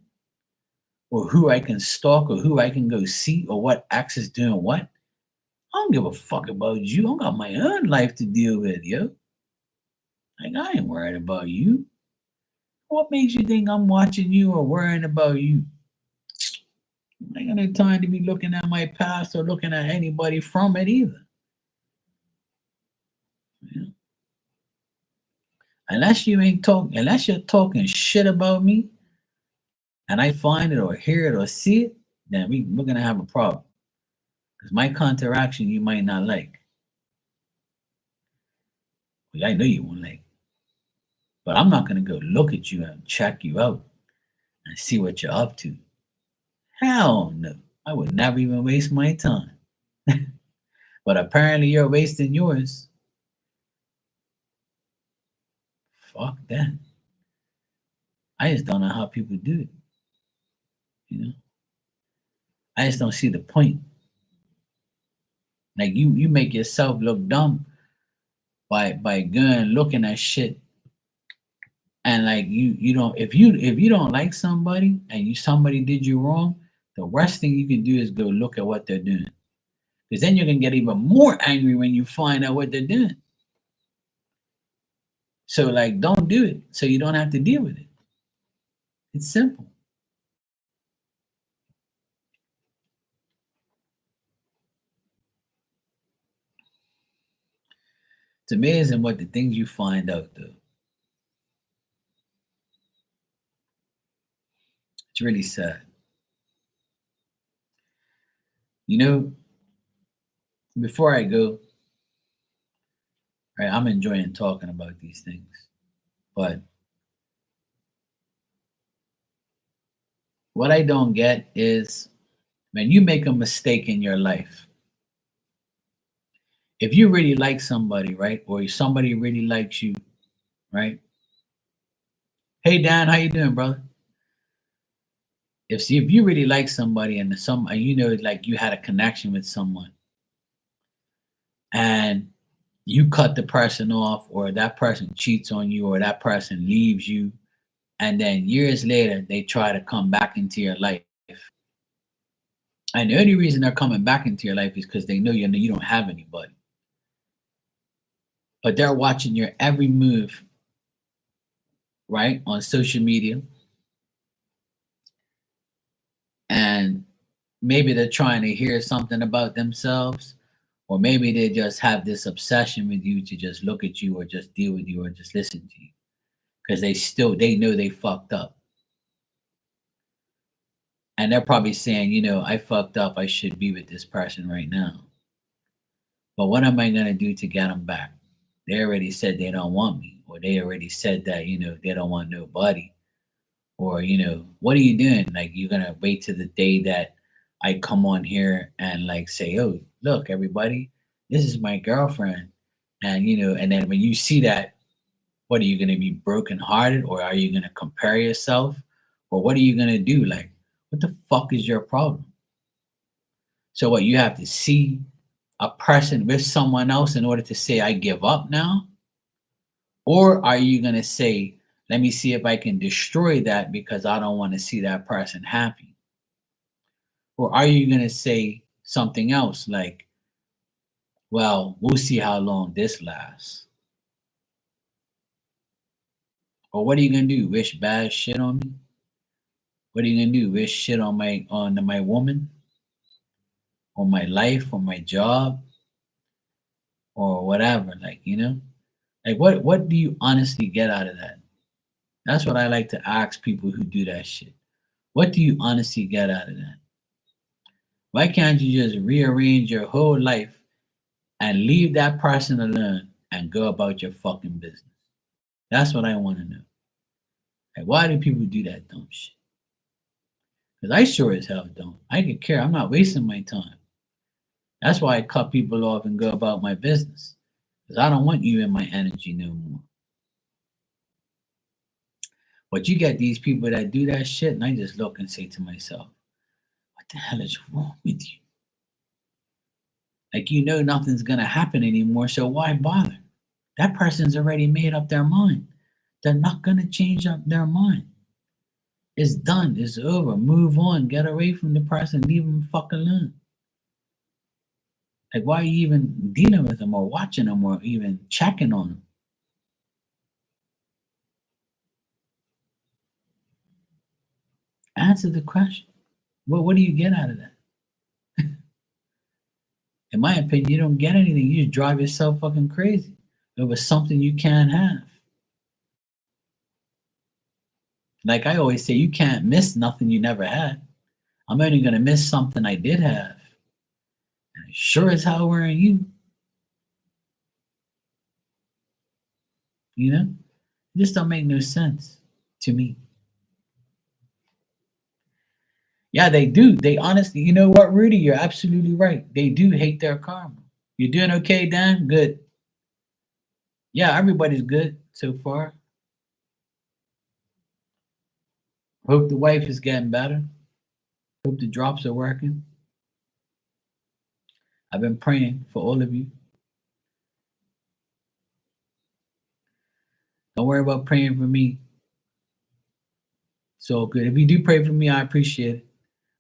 or who I can stalk, or who I can go see, or what acts is doing what. I don't give a fuck about you. I got my own life to deal with, yo. Like I ain't worried about you. What makes you think I'm watching you or worrying about you? I ain't got no time to be looking at my past or looking at anybody from it either. You know? Unless you're talking shit about me and I find it or hear it or see it, then we're gonna have a problem. Because my counteraction you might not like. Which I know you won't like. But I'm not gonna go look at you and check you out and see what you're up to. Hell no. I would never even waste my time. But apparently you're wasting yours. Fuck that. I just don't know how people do it. You know? I just don't see the point. Like you make yourself look dumb by going looking at shit, and like you don't, if you don't like somebody and somebody did you wrong, the worst thing you can do is go look at what they're doing. Because then you're gonna get even more angry when you find out what they're doing. So like don't do it so you don't have to deal with it. It's simple. It's amazing what the things you find out though. It's really sad. You know, before I go, right, I'm enjoying talking about these things. But what I don't get is when you make a mistake in your life, if you really like somebody, right, or somebody really likes you, right? Hey Dan, how you doing, brother? If you really like somebody and like you had a connection with someone and you cut the person off, or that person cheats on you, or that person leaves you, and then years later they try to come back into your life. And the only reason they're coming back into your life is because they know you don't have anybody. But they're watching your every move, right, on social media. And maybe they're trying to hear something about themselves, or maybe they just have this obsession with you to just look at you or just deal with you or just listen to you because they know they fucked up. And they're probably saying, I fucked up, I should be with this person right now, but what am I going to do to get them back? They already said they don't want me, or they already said that they don't want nobody. Or what are you doing? Like, you're gonna wait to the day that I come on here and like say, "Oh, look, everybody, this is my girlfriend," and and then when you see that, what are you gonna be brokenhearted, or are you gonna compare yourself, or what are you gonna do? Like, what the fuck is your problem? So what, you have to see a person with someone else in order to say I give up now? Or are you gonna say, let me see if I can destroy that because I don't want to see that person happy? Or are you going to say something else like, well, we'll see how long this lasts? Or what are you going to do? Wish bad shit on me? What are you going to do? Wish shit on my woman, or my life, or my job, or whatever? Like, like what do you honestly get out of that? That's what I like to ask people who do that shit. What do you honestly get out of that? Why can't you just rearrange your whole life and leave that person alone and go about your fucking business? That's what I want to know. Like, why do people do that dumb shit? Because I sure as hell don't. I could care. I'm not wasting my time. That's why I cut people off and go about my business. Because I don't want you in my energy no more. But you get these people that do that shit, and I just look and say to myself, what the hell is wrong with you? Like, you know, nothing's going to happen anymore, so why bother? That person's already made up their mind. They're not going to change up their mind. It's done. It's over. Move on. Get away from the person. Leave them fuck alone. Like, why are you even dealing with them or watching them or even checking on them? Answer the question. What do you get out of that? In my opinion, you don't get anything. You just drive yourself fucking crazy over something you can't have. Like I always say, you can't miss nothing you never had. I'm only gonna miss something I did have. And sure as hell wearing you. You know? It just don't make no sense to me. Yeah, they do. They honestly, you know what, Rudy? You're absolutely right. They do hate their karma. You doing okay, Dan? Good. Yeah, everybody's good so far. Hope the wife is getting better. Hope the drops are working. I've been praying for all of you. Don't worry about praying for me. It's all good. If you do pray for me, I appreciate it.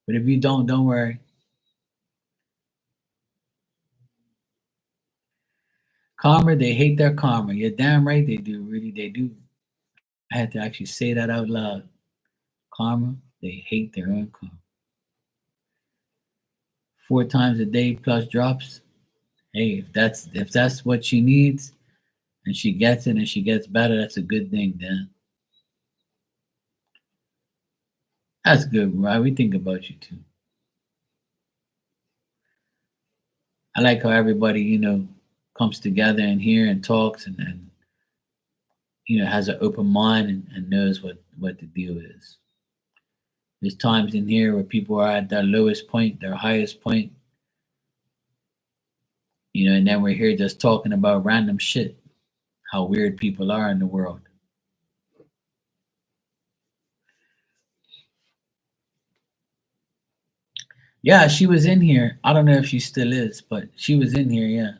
But if you don't worry. Karma, they hate their karma. You're damn right they do. Really, they do. I had to actually say that out loud. Karma, they hate their own karma. 4 times a day plus drops. Hey, if that's what she needs and she gets it and she gets better, that's a good thing, Dan. That's good, right? We think about you too. I like how everybody, comes together in here and talks and has an open mind and knows what the deal is. There's times in here where people are at their lowest point, their highest point, and then we're here just talking about random shit, how weird people are in the world. Yeah, she was in here. I don't know if she still is, but she was in here, yeah.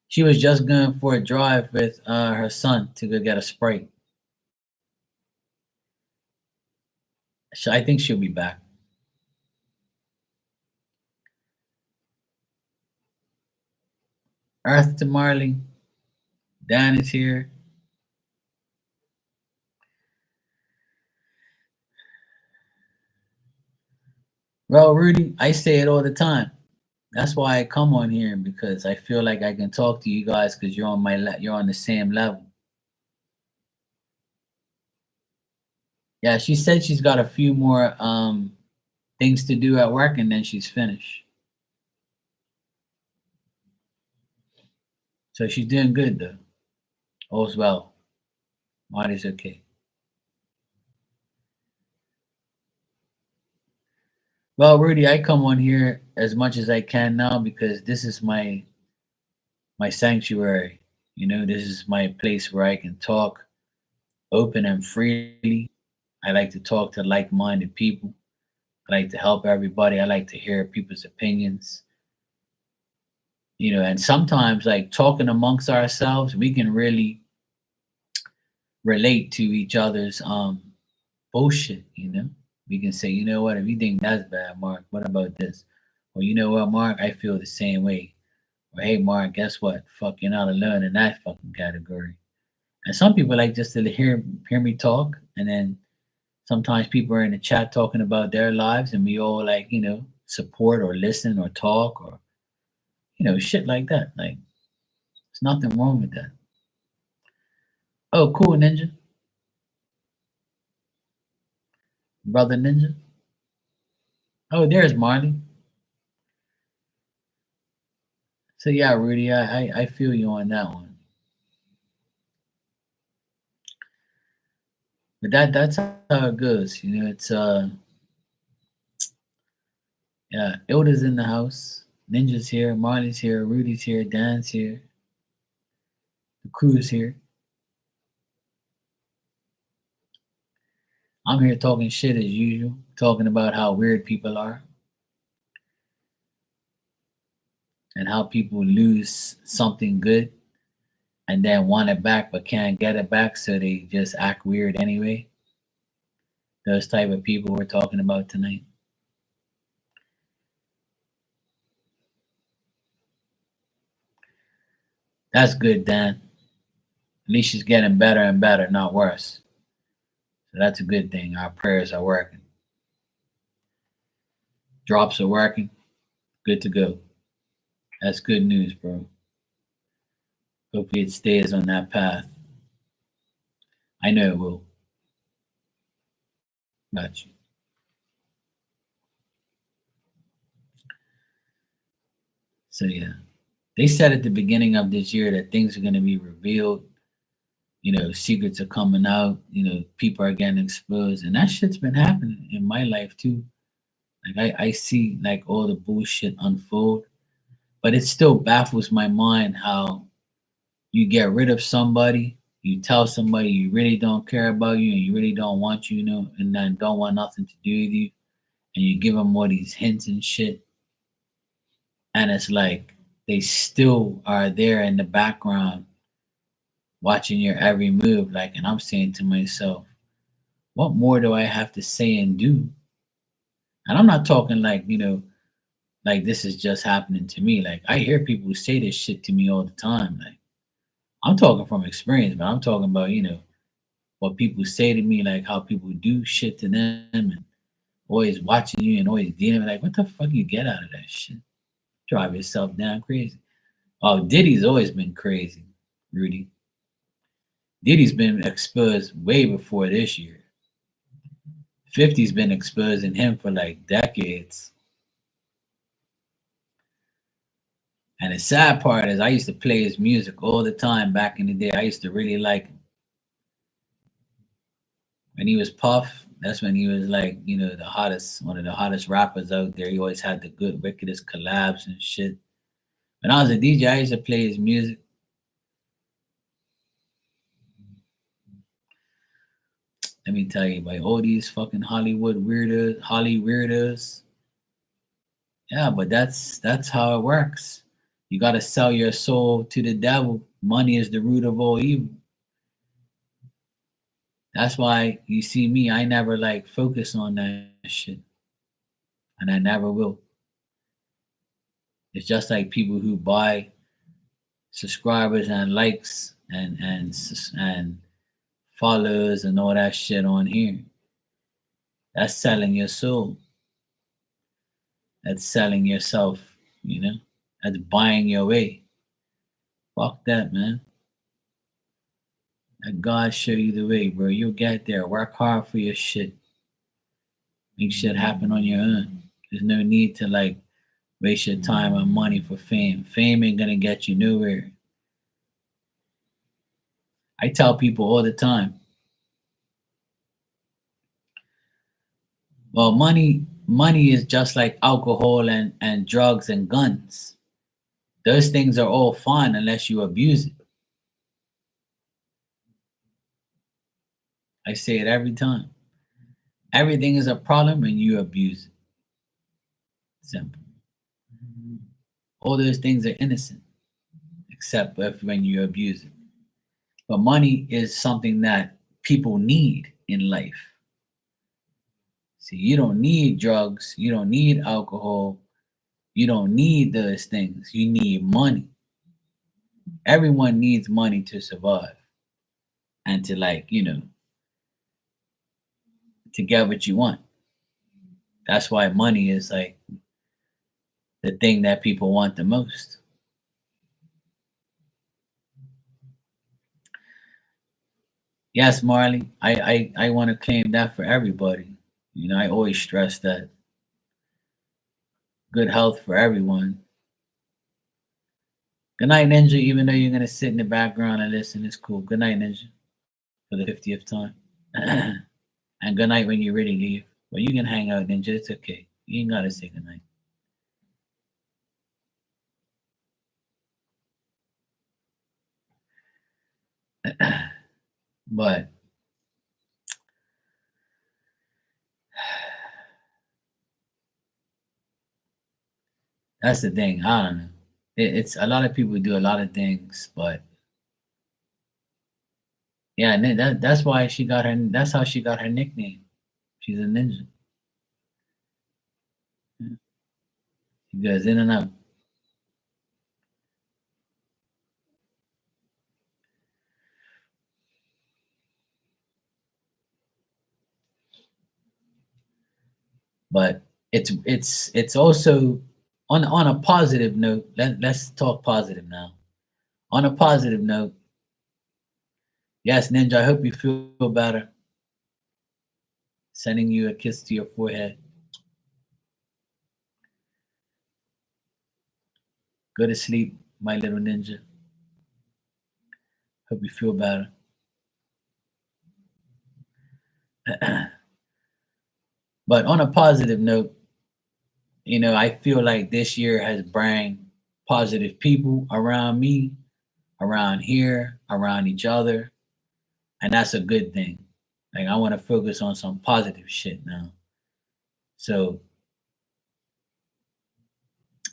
She was just going for a drive with her son to go get a Sprite. So I think she'll be back. Earth to Marley. Dan is here. Well, Rudy, I say it all the time. That's why I come on here because I feel like I can talk to you guys because you're on the same level. Yeah, she said she's got a few more things to do at work and then she's finished. So she's doing good though. All's well. Marty's okay. Well, Rudy, I come on here as much as I can now because this is my sanctuary. This is my place where I can talk open and freely. I like to talk to like-minded people. I like to help everybody. I like to hear people's opinions. And sometimes like talking amongst ourselves, we can really relate to each other's bullshit. We can say, you know what, if you think that's bad, Mark, what about this? Or you know what, Mark, I feel the same way. Or hey Mark, guess what? Fuck, you're not alone in that fucking category. And some people like just to hear me talk, and then sometimes people are in the chat talking about their lives, and we all like support or listen or talk or shit like that. Like there's nothing wrong with that. Oh, cool, Ninja, brother Ninja. Oh, there's Marley. So yeah, Rudy, I feel you on that one. But that's how it goes. It's Yeah, Ilda's in the house. Ninja's here. Marley's here. Rudy's here. Dan's here. The crew's here. I'm here talking shit as usual, talking about how weird people are and how people lose something good and then want it back but can't get it back, so they just act weird anyway. Those type of people we're talking about tonight. That's good, Dan. At least she's getting better and better, not worse. So that's a good thing. Our prayers are working. Drops are working. Good to go. That's good news, bro. Hopefully it stays on that path. I know it will. Got you. So yeah. They said at the beginning of this year that things are gonna be revealed. Secrets are coming out, people are getting exposed. And that shit's been happening in my life too. Like I see like all the bullshit unfold. But it still baffles my mind how you get rid of somebody, you tell somebody you really don't care about you and you really don't want and then don't want nothing to do with you, and you give them all these hints and shit, and it's like they still are there in the background watching your every move. Like, and I'm saying to myself, what more do I have to say and do? And I'm not talking like this is just happening to me. Like I hear people who say this shit to me all the time. Like I'm talking from experience, but I'm talking about, what people say to me, like how people do shit to them and always watching you and always dealing like, what the fuck you get out of that shit? Drive yourself down crazy. Oh, Diddy's always been crazy, Rudy. Diddy's been exposed way before this year. 50's been exposing him for like decades. And the sad part is I used to play his music all the time back in the day. I used to really like him. When he was Puff, that's when he was like, the hottest, one of the hottest rappers out there. He always had the good, wickedest collabs and shit. When I was a DJ, I used to play his music. Let me tell you, by all these fucking Holly weirdos. Yeah, but that's how it works. You gotta sell your soul to the devil. Money is the root of all evil. That's why you see me, I never like focus on that shit. And I never will. It's just like people who buy subscribers and likes and follows and all that shit on here. That's selling your soul. That's selling yourself, you know? That's buying your way. Fuck that, man. Let God show you the way, bro. You'll get there. Work hard for your shit. Make shit happen on your own. There's no need to like waste your time and money for fame. Fame ain't gonna get you nowhere. I tell people all the time, well, money is just like alcohol and drugs and guns. Those things are all fine unless you abuse it. I say it every time. Everything is a problem when you abuse it. Simple. All those things are innocent, except when you abuse it. But money is something that people need in life. See, you don't need drugs, you don't need alcohol, you don't need those things. You need money. Everyone needs money to survive and to to get what you want. That's why money is like the thing that people want the most. Yes, Marley, I want to claim that for everybody. I always stress that good health for everyone. Good night, Ninja. Even though you're gonna sit in the background and listen, it's cool. Good night, Ninja, for the 50th time. And good night when you really leave. Well, you can hang out, Ninja. It's okay. You ain't gotta say good night. But that's the thing. I don't know. It's a lot of people do a lot of things, but yeah, and then that's why she got her. That's how she got her nickname. She's a ninja. Yeah, she goes in and out. But it's also on a positive note. Let's talk positive now. On a positive note, yes, Ninja. I hope you feel better. Sending you a kiss to your forehead. Go to sleep, my little ninja. Hope you feel better. But on a positive note, I feel like this year has brought positive people around me, around here, around each other, and that's a good thing. Like I want to focus on some positive shit now. So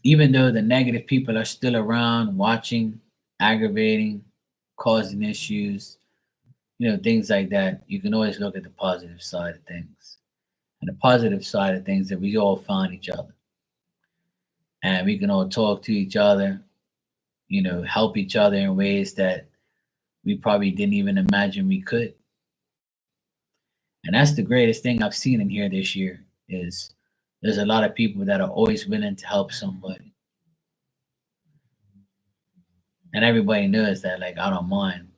even though the negative people are still around, watching, aggravating, causing issues, things like that, you can always look at the positive side of things. And the positive side of things that we all found each other, and we can all talk to each other, help each other in ways that we probably didn't even imagine we could. And that's the greatest thing I've seen in here this year is there's a lot of people that are always willing to help somebody. And everybody knows that like I don't mind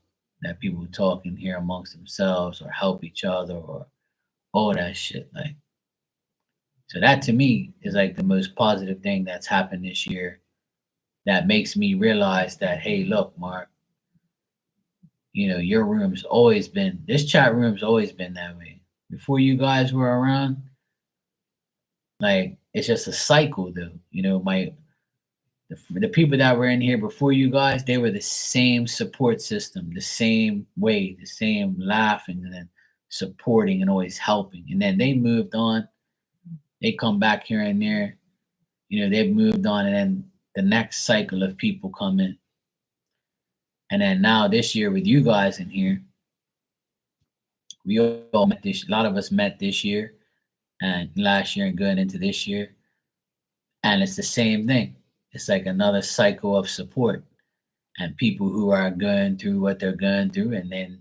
that people talk in here amongst themselves or help each other or all that shit. Like so that to me is like the most positive thing that's happened this year that makes me realize that hey look, Mark, your room's always been this chat room's always been that way. Before you guys were around, like it's just a cycle though. The people that were in here before you guys, they were the same support system, the same way, the same laughing and then supporting and always helping. And then they moved on. They come back here and there. They've moved on, and then the next cycle of people come in. And then now this year with you guys in here, we all met this. A lot of us met this year and last year and going into this year, and it's the same thing. It's like another cycle of support and people who are going through what they're going through, and then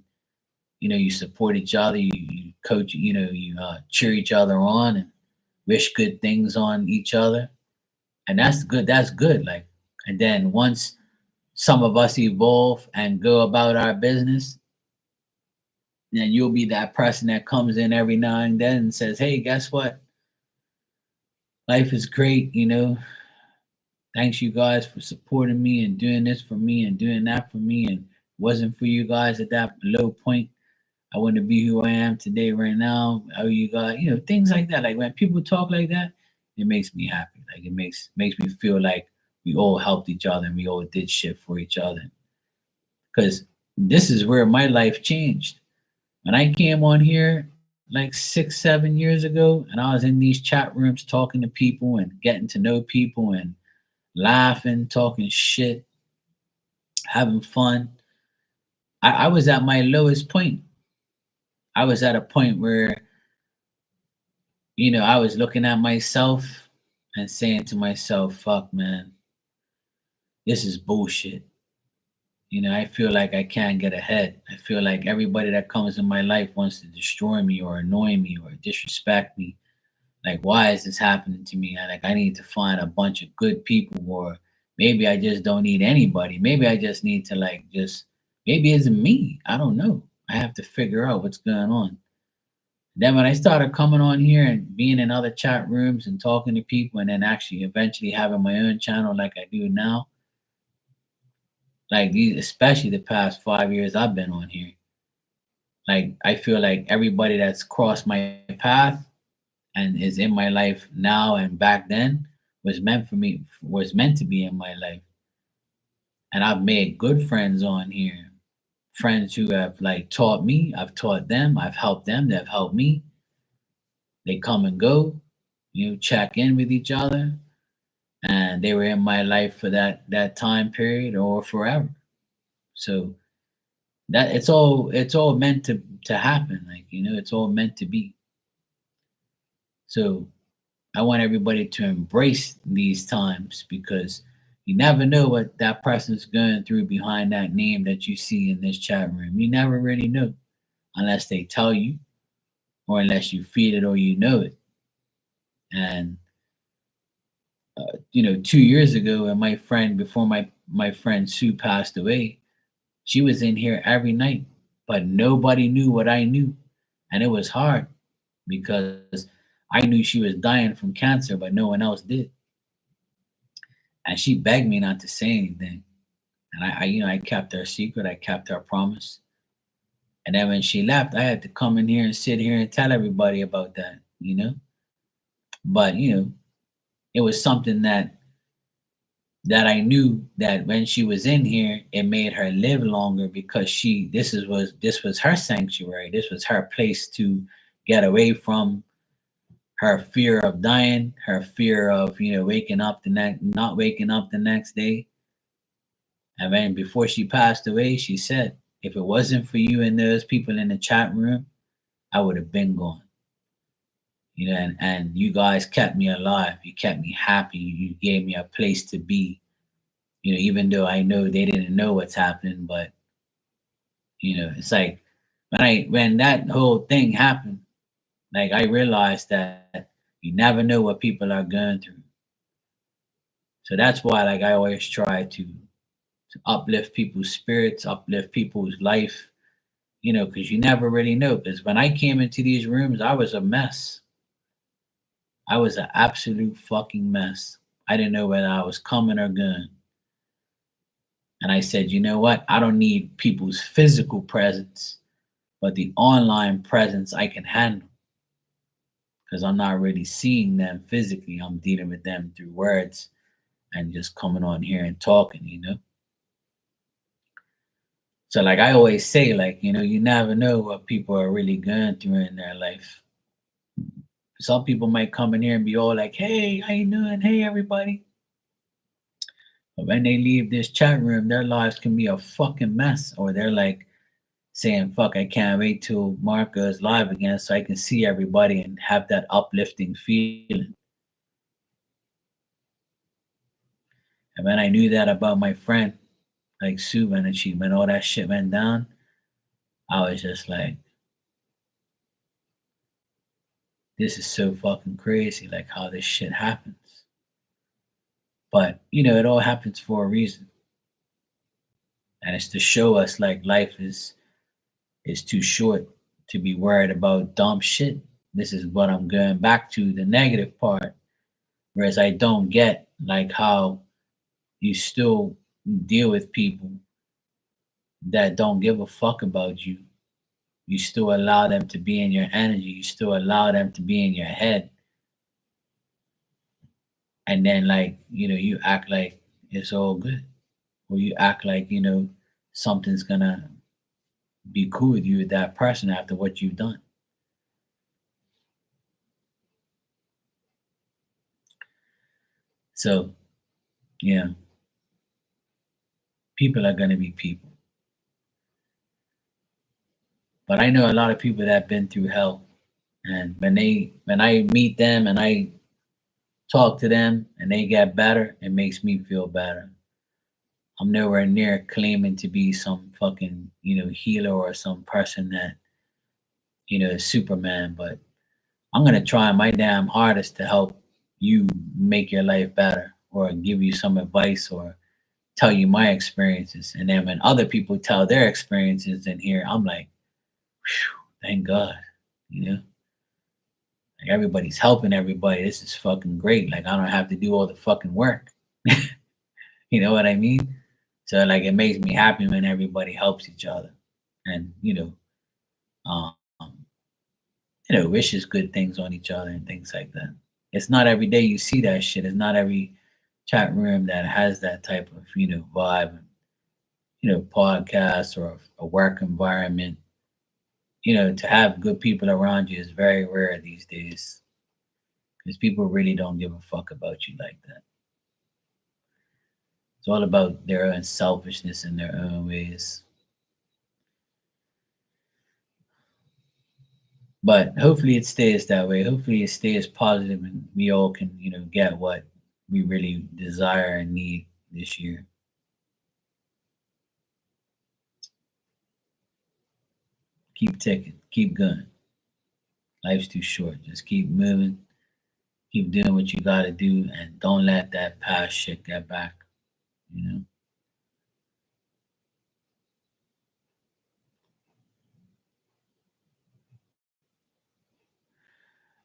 you support each other, you coach, you cheer each other on and wish good things on each other, and that's good. That's good. Like, and then once some of us evolve and go about our business, then you'll be that person that comes in every now and then and says, "Hey, guess what? Life is great. Thanks you guys for supporting me and doing this for me and doing that for me. And wasn't for you guys at that low point, I wouldn't be who I am today right now. How you guys, things like that. Like when people talk like that, it makes me happy. Like it makes me feel like we all helped each other and we all did shit for each other. Because this is where my life changed. When I came on here like 6, 7 years ago, and I was in these chat rooms talking to people and getting to know people and laughing, talking shit, having fun. I was at my lowest point. I was at a point where, I was looking at myself and saying to myself, fuck, man, this is bullshit. I feel like I can't get ahead. I feel like everybody that comes in my life wants to destroy me or annoy me or disrespect me. Like, why is this happening to me? I need to find a bunch of good people, or maybe I just don't need anybody. Maybe I just need to maybe it's me. I don't know. I have to figure out what's going on. Then when I started coming on here and being in other chat rooms and talking to people, and then actually eventually having my own channel like I do now, like these, especially the past 5 years I've been on here, like I feel like everybody that's crossed my path and is in my life now and back then was meant to be in my life. And I've made good friends on here. friends who have like taught me, I've taught them, I've helped them, they've helped me. They come and go, check in with each other, and they were in my life for that time period or forever. So that it's all meant to happen. Like, it's all meant to be. So I want everybody to embrace these times because you never know what that person's going through behind that name that you see in this chat room. You never really know unless they tell you or unless you feel it or you know it. And 2 years ago, and my friend before my friend Sue passed away, she was in here every night, but nobody knew what I knew, and it was hard because I knew she was dying from cancer, but no one else did. And she begged me not to say anything, and I kept her secret. I kept her promise. And then when she left, I had to come in here and sit here and tell everybody about that. But it was something that I knew that when she was in here, it made her live longer because this was her sanctuary. This was her place to get away from her fear of dying, her fear of waking up the next not waking up the next day. And then before she passed away, she said, "If it wasn't for you and those people in the chat room, I would have been gone." And you guys kept me alive. You kept me happy. You gave me a place to be. Even though I know they didn't know what's happening, but it's like when that whole thing happened, like I realized that you never know what people are going through. So that's why like I always try to uplift people's spirits, uplift people's life, because you never really know. Because when I came into these rooms, I was a mess. I was an absolute fucking mess. I didn't know whether I was coming or going. And I said, you know what? I don't need people's physical presence, but the online presence I can handle because I'm not really seeing them physically. I'm dealing with them through words and just coming on here and talking. So, like I always say, like, you never know what people are really going through in their life. Some people might come in here and be all like, hey, how you doing? Hey, everybody. But when they leave this chat room, their lives can be a fucking mess, or they're like saying, fuck, I can't wait till Marco is live again so I can see everybody and have that uplifting feeling. And when I knew that about my friend, like Sue, when all that shit went down, I was just like, this is so fucking crazy, like how this shit happens. But it all happens for a reason. And it's to show us like life is too short to be worried about dumb shit. This is what I'm going back to, the negative part. Whereas I don't get like how you still deal with people that don't give a fuck about you. You still allow them to be in your energy. You still allow them to be in your head. And then like, you act like it's all good. Or you act like, something's gonna be cool with you with that person after what you've done. So, yeah, people are gonna be people. But I know a lot of people that have been through hell. And when I meet them and I talk to them and they get better, it makes me feel better. I'm nowhere near claiming to be some fucking, healer or some person that, is Superman, but I'm gonna try my damn hardest to help you make your life better or give you some advice or tell you my experiences. And then when other people tell their experiences in here, I'm like, thank God, you know? Like everybody's helping everybody. This is fucking great. Like I don't have to do all the fucking work. You know what I mean? So like it makes me happy when everybody helps each other and um, wishes good things on each other and things like that. It's not every day you see that shit. It's not every chat room that has that type of vibe. podcasts or a work environment, to have good people around you is very rare these days because people really don't give a fuck about you like that. It's all about their own selfishness in their own ways. But hopefully it stays that way. Hopefully it stays positive and we all can, get what we really desire and need this year. Keep ticking, keep going. Life's too short. Just keep moving, keep doing what you gotta do, and don't let that past shit get back, you know?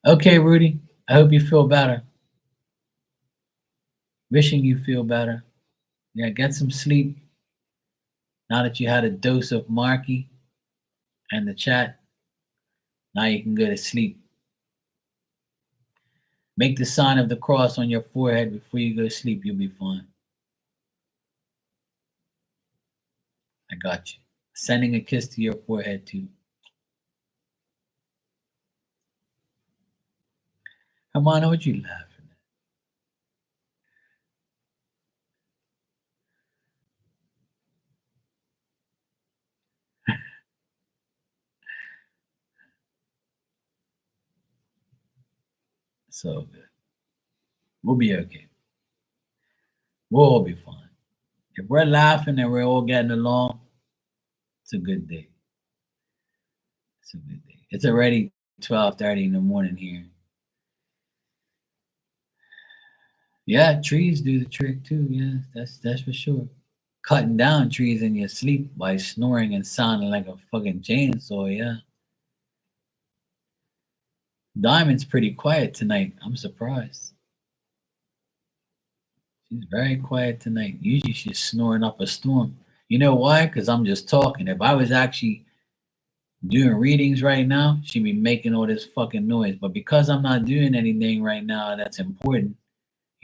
Okay, Rudy. I hope you feel better. Wishing you feel better. Yeah, get some sleep. Now that you had a dose of Marky and the chat, now you can go to sleep. Make the sign of the cross on your forehead before you go to sleep. You'll be fine. I got you. Sending a kiss to your forehead too. Hermana, what you laughing at? So good. We'll be okay. We'll all be fine. If we're laughing and we're all getting along, it's a good day. It's a good day. It's already 12:30 in the morning here. Yeah, trees do the trick too. Yeah, that's for sure. Cutting down trees in your sleep by snoring and sounding like a fucking chainsaw. Yeah, Diamond's pretty quiet tonight. I'm surprised. She's very quiet tonight. Usually she's snoring up a storm. You know why? Because I'm just talking. If I was actually doing readings right now, she'd be making all this fucking noise. But because I'm not doing anything right now that's important,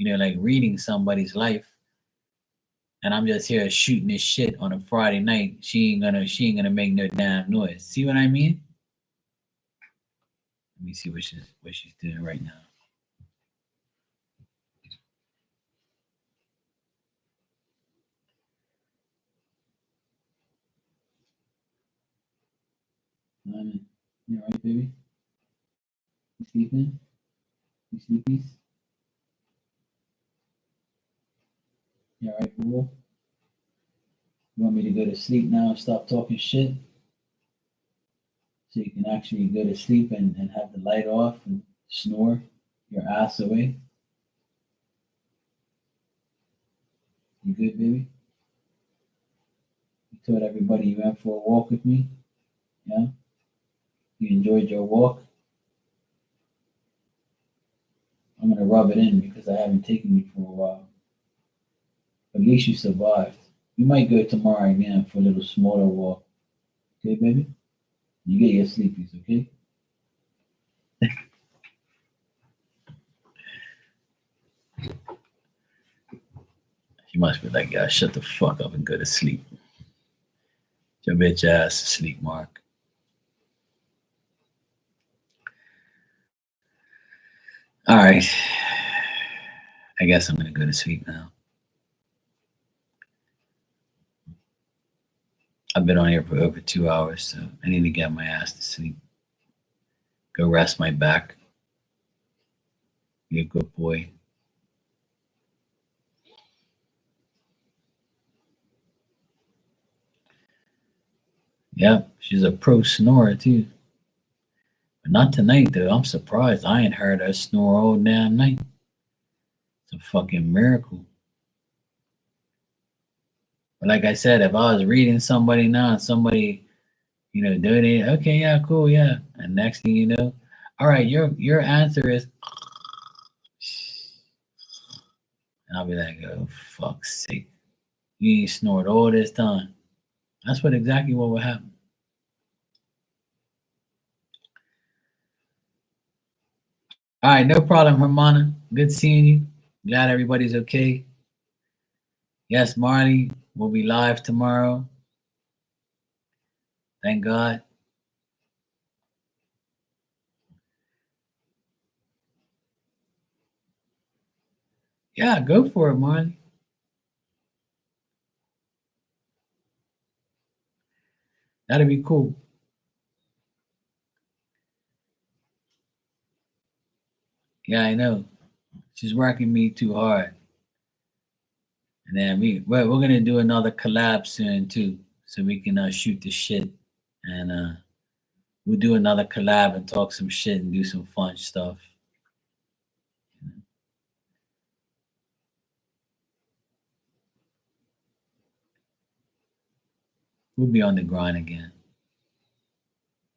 like reading somebody's life, and I'm just here shooting this shit on a Friday night, she ain't gonna make no damn noise. See what I mean? Let me see what she's doing right now. You all right, baby? You sleeping? You sleepies? You all right, boo? You want me to go to sleep now and stop talking shit? So you can actually go to sleep and have the light off and snore your ass away? You good, baby? You told everybody you went for a walk with me? Yeah? You enjoyed your walk? I'm gonna rub it in because I haven't taken you for a while. At least you survived. You might go tomorrow again for a little smaller walk. Okay, baby? You get your sleepies, okay? You must be like, yeah, shut the fuck up and go to sleep. Your bitch ass to sleep, Mark. All right. I guess I'm gonna go to sleep now. I've been on here for over 2 hours, so I need to get my ass to sleep. Go rest my back. Be a good boy. Yep, she's a pro snorer too. But not tonight though. I'm surprised. I ain't heard her snore all damn night. It's a fucking miracle. But like I said, if I was reading somebody now and somebody, doing it, okay, yeah, cool, yeah. And next thing you know, all right, your answer is, and I'll be like, oh fuck's sake. You ain't snored all this time. That's exactly what would happen. All right, no problem, Hermana. Good seeing you. Glad everybody's okay. Yes, Marley, We'll be live tomorrow. Thank God. Yeah, go for it, Marley. That'd be cool. Yeah, I know. She's working me too hard. And then we're gonna do another collab soon too, so we can shoot the shit, and we'll do another collab and talk some shit and do some fun stuff. We'll be on the grind again.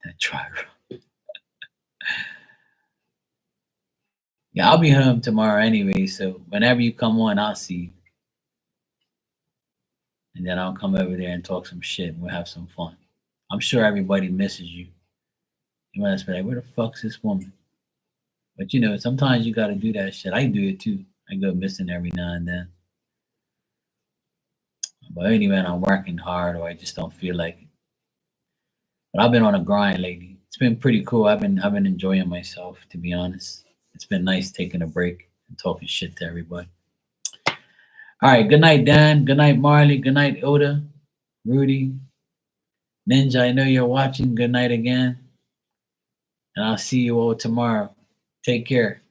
That try. Yeah, I'll be home tomorrow anyway, so whenever you come on, I'll see you. And then I'll come over there and talk some shit and we'll have some fun. I'm sure everybody misses you. You must be like, where the fuck's this woman? But you know, sometimes you gotta do that shit. I do it too. I go missing every now and then. But anyway, I'm working hard or I just don't feel like it. But I've been on a grind lately. It's been pretty cool. I've been enjoying myself, to be honest. It's been nice taking a break and talking shit to everybody. All right, good night, Dan. Good night, Marley. Good night, Oda, Rudy, Ninja. I know you're watching. Good night again. And I'll see you all tomorrow. Take care.